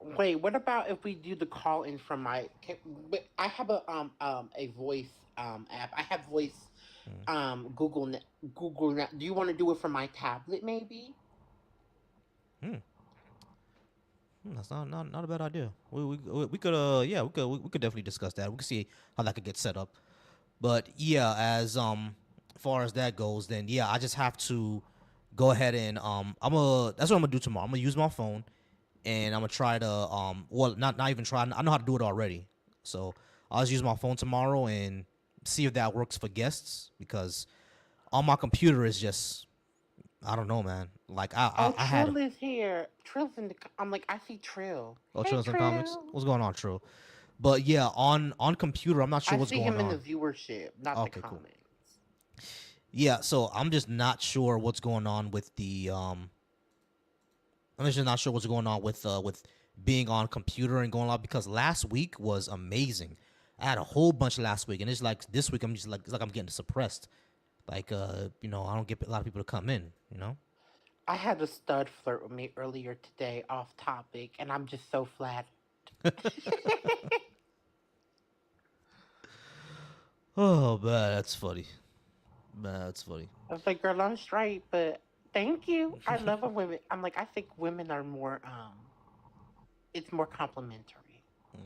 Wait, what about if we do the call in from my? I have a voice app. I have voice Mm. Google Google. Do you want to do it from my tablet maybe? Hmm. That's not a bad idea. We could yeah, we could definitely discuss that. We could see how that could get set up. But yeah, as far as that goes, then yeah, I just have to go ahead and that's what I'm gonna do tomorrow. I'm gonna use my phone and I'm gonna try to well, not even try. I know how to do it already. So I'll just use my phone tomorrow and see if that works for guests, because on my computer is just, I don't know, man. Like Oh, I had Trill is here. Trill's in the. I'm like, I see Trill. Hey, Trills and comics. Trill. What's going on, Trill? But yeah, on computer, I'm not sure I what's see going him in the on. viewership, not the Okay, cool. comments. Yeah, so I'm just not sure what's going on with the I'm just not sure what's going on with being on computer and going live, because last week was amazing. I had a whole bunch last week, and it's like this week I'm just like, it's like I'm getting suppressed. Like I don't get a lot of people to come in. I had a stud flirt with me earlier today, off topic, and I'm just so flattered. Oh man, that's funny. Man, that's funny. I was like, girl, I'm straight, but thank you. I love when women. I'm like, I think women are more. It's more complimentary. Hmm.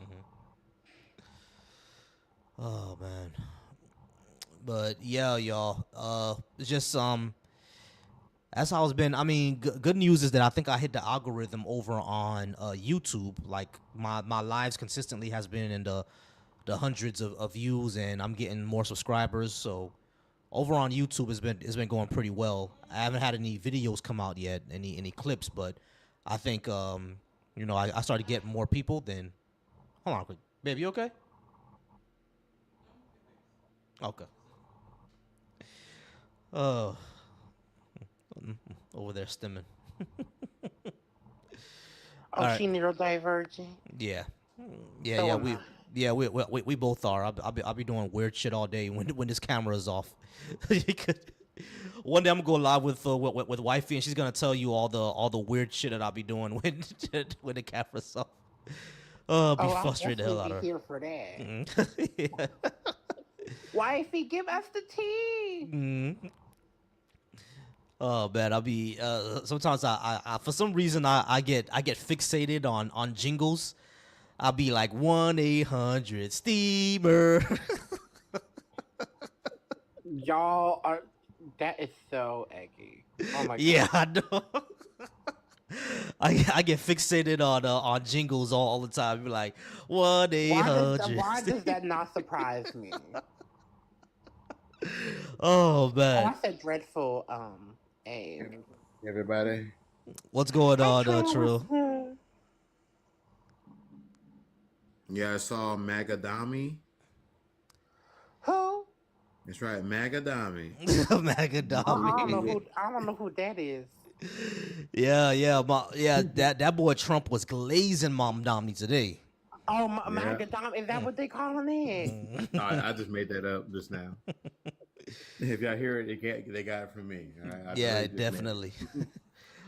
Oh man, but yeah, y'all. It's just that's how it's been. I mean, good news is that I think I hit the algorithm over on YouTube. Like my lives consistently has been in the hundreds of views, and I'm getting more subscribers. So over on YouTube, it's been going pretty well. I haven't had any videos come out yet, any clips, but I think I started getting more people. Then hold on, quick, baby, you okay? Okay. Oh, over there stimming. Oh, All right. she neurodivergent. Yeah. Yeah, So yeah, am I. we both are. I'll be doing weird shit all day when this camera is off. You could- One day I'm gonna go live with wifey, and she's gonna tell you all the weird shit that I'll be doing when when the camera's off. Oh, I'll be Oh, I'll frustrated the hell out definitely of be her. here for that. Yeah. Wifey, give us the tea. Mhm. Oh man, I'll be sometimes I for some reason I get fixated on jingles. I'll be like 1-800 steamer. Y'all are. That is so eggy. Oh my Yeah, god. I know. I get fixated on jingles all the time. Be like one eight hundred. Why does that not surprise me? Oh Oh, man, I said dreadful. A. Everybody. what's going Hi, on, Trill. What's Trill? good? Yeah, I saw Magadami. Who? That's right, Magadami. Magadami. I don't know who that is. Yeah, that boy Trump was glazing Mom Domney today. Oh, Yeah. Magadam. Is that what they calling it? No, I just made that up just now. If y'all hear it, they got it from me. All right? I Yeah, really just made it. definitely.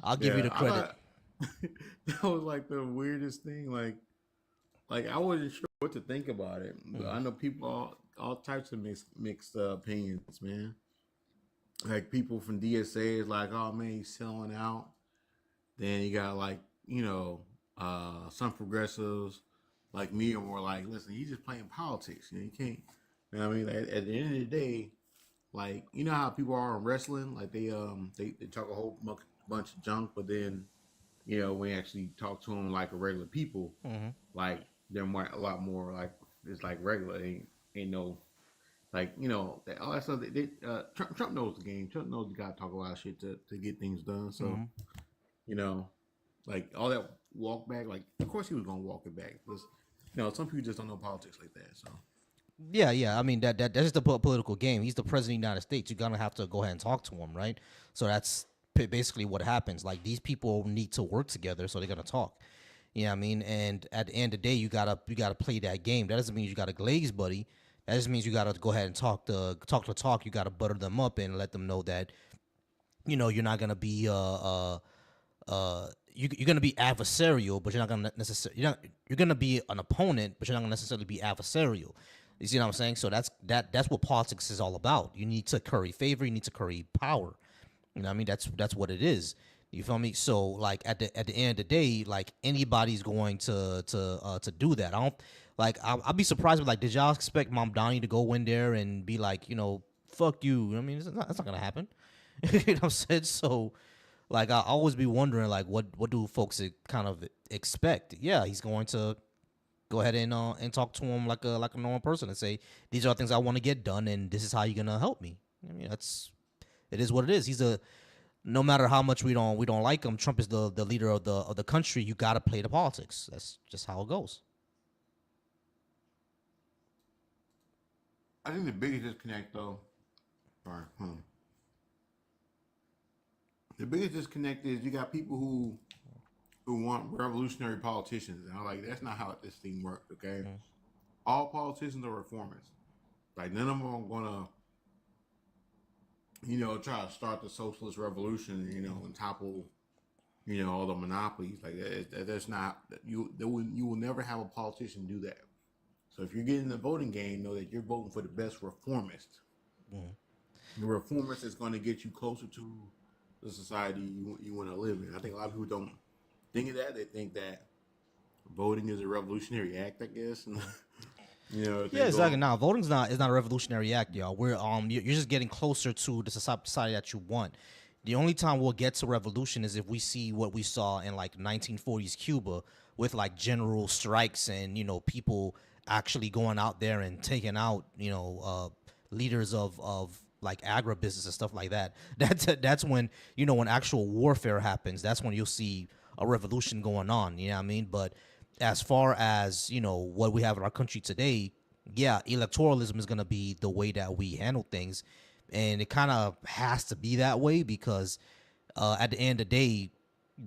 I'll give you the I credit. thought that was like the weirdest thing. Like I wasn't sure what to think about it. But I know people all types of mixed opinions, man. Like people from DSA is like, oh man, he's selling out. Then you got like, some progressives like me are more like, listen, you just playing politics. You can't. You know what I mean? At the end of the day, like you know how people are in wrestling, like they talk a whole bunch of junk, but then when you actually talk to them like a regular people, Hmm. like they're a lot more like it's like regular. Ain't no like all that stuff. Trump knows the game. Trump knows you got to talk a lot of shit to get things done. So Hmm. you know, like all that walk back. Like of course he was gonna walk it back because some people just don't know politics like that. So Yeah. I mean that's just a political game. He's the president of the United States. You're gonna have to go ahead and talk to him, right? So that's basically what happens. Like these people need to work together, so they're gonna talk. You know what I mean? And at the end of the day, you gotta play that game. That doesn't mean you gotta glaze, buddy. That just means you gotta go ahead and talk the talk. You gotta butter them up and let them know that you're not gonna be you're gonna be adversarial, but you're not gonna necessarily you're gonna be an opponent, but you're not gonna necessarily be adversarial. You see what I'm saying? So that's what politics is all about. You need to curry favor. You need to curry power. You know what I mean? That's what it is. You feel me? So like at the end of the day, like anybody's going to do that. I don't like. I'll be surprised. But like, did y'all expect Mom Donnie to go in there and be like, fuck you? I mean, that's not gonna happen. You know what I'm saying? So like, I always be wondering like, what do folks kind of expect? Yeah, he's going to go ahead and talk to him like a normal person and say, these are the things I want to get done, and this is how you're gonna help me. I mean, it is what it is. No matter how much we don't like him, Trump is the leader of the country. You got to play the politics. That's just how it goes. I think the biggest disconnect, though, sorry, the biggest disconnect is you got people who want revolutionary politicians, and I'm like, that's not how this thing works. Okay, all politicians are reformers. Like none of them are gonna, try to start the socialist revolution, and topple, all the monopolies. Like that's not you. You will never have a politician do that. So if you're getting the voting game, know that you're voting for the best reformist. The reformist is going to get you closer to the society you want to live in. I think a lot of people don't think of that. They think that voting is a revolutionary act, I guess. And, yeah, exactly. Now, voting's not a revolutionary act, y'all. We're you're just getting closer to the society that you want. The only time we'll get to revolution is if we see what we saw in like 1940s Cuba with like general strikes and people actually going out there and taking out leaders of like agribusiness and stuff like that. That's when when actual warfare happens. That's when you'll see a revolution going on. You know what I mean? But as far as what we have in our country today, yeah, electoralism is going to be the way that we handle things, and it kind of has to be that way because at the end of the day,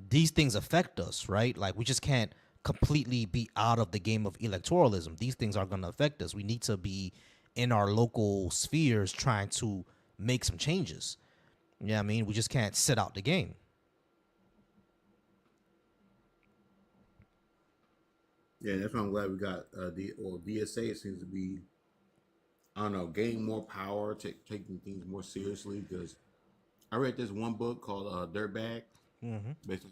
these things affect us, right? Like we just can't completely be out of the game of electoralism. These things are going to affect us. We need to be in our local spheres trying to make some changes. You know what I mean? We just can't sit out the game. Yeah, that's why I'm glad we got DSA seems to be, I don't know, gaining more power, taking things more seriously. Because I read this one book called Dirtbag, basically,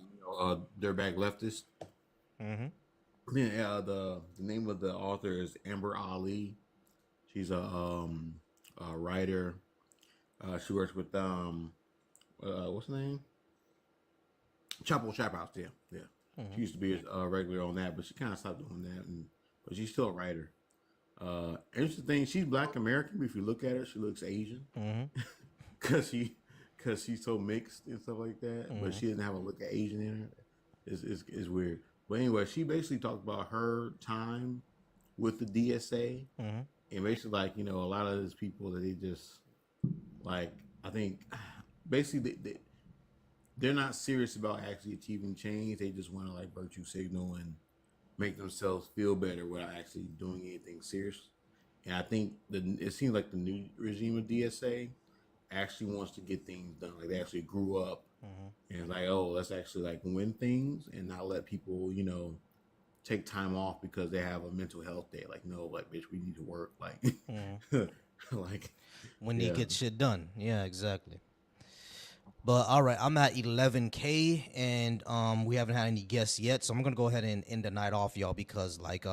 Dirtbag Leftist. Yeah, the name of the author is Amber Ali. She's a writer. She works with what's the name? Chapel Trap House. Yeah. She used to be a regular on that, but she kind of stopped doing that. But she's still a writer. Interesting thing, she's Black American. But if you look at her, she looks Asian because she's so mixed and stuff like that. But she doesn't have a look of Asian in her. It's weird. But anyway, she basically talked about her time with the DSA, and basically like a lot of these people that they just like. I think basically they're not serious about actually achieving change. They just want to like virtue signal and make themselves feel better without actually doing anything serious. And I think it seems like the new regime of DSA actually wants to get things done. Like they actually grew up and like, oh, let's actually like win things and not let people, take time off because they have a mental health day. Like, no, like, bitch, we need to work. Like, like when they get shit done. Yeah, exactly. But all right, I'm at 11K and we haven't had any guests yet, so I'm gonna go ahead and end the night off, y'all, because like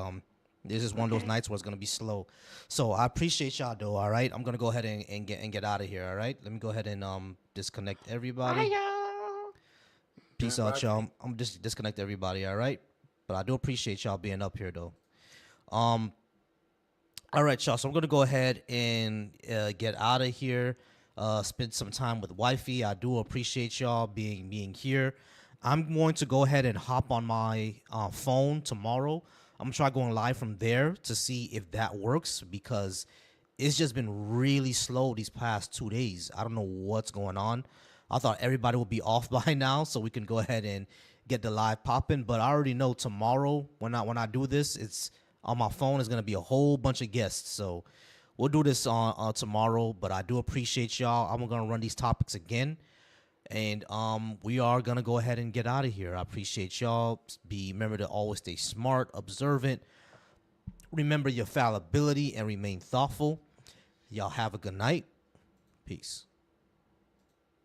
this is one of those nights where it's gonna be slow. So I appreciate y'all though. All right, I'm gonna go ahead and get out of here. All right, let me go ahead and disconnect everybody. Peace out, y'all. I'm just disconnect everybody. All right, but I do appreciate y'all being up here though. All right, y'all. So I'm gonna go ahead and get out of here. Spend some time with wifey. I do appreciate y'all being here. I'm going to go ahead and hop on my phone tomorrow. I'm gonna try going live from there to see if that works because it's just been really slow these past 2 days. I don't know what's going on. I thought everybody would be off by now so we can go ahead and get the live popping. But I already know tomorrow when I do this, it's on my phone. It's gonna be a whole bunch of guests. So we'll do this on tomorrow. But I do appreciate y'all. I'm gonna run these topics again. And we are gonna go ahead and get out of here. I appreciate y'all. Remember to always stay smart, observant. Remember your fallibility and remain thoughtful. Y'all have a good night. Peace.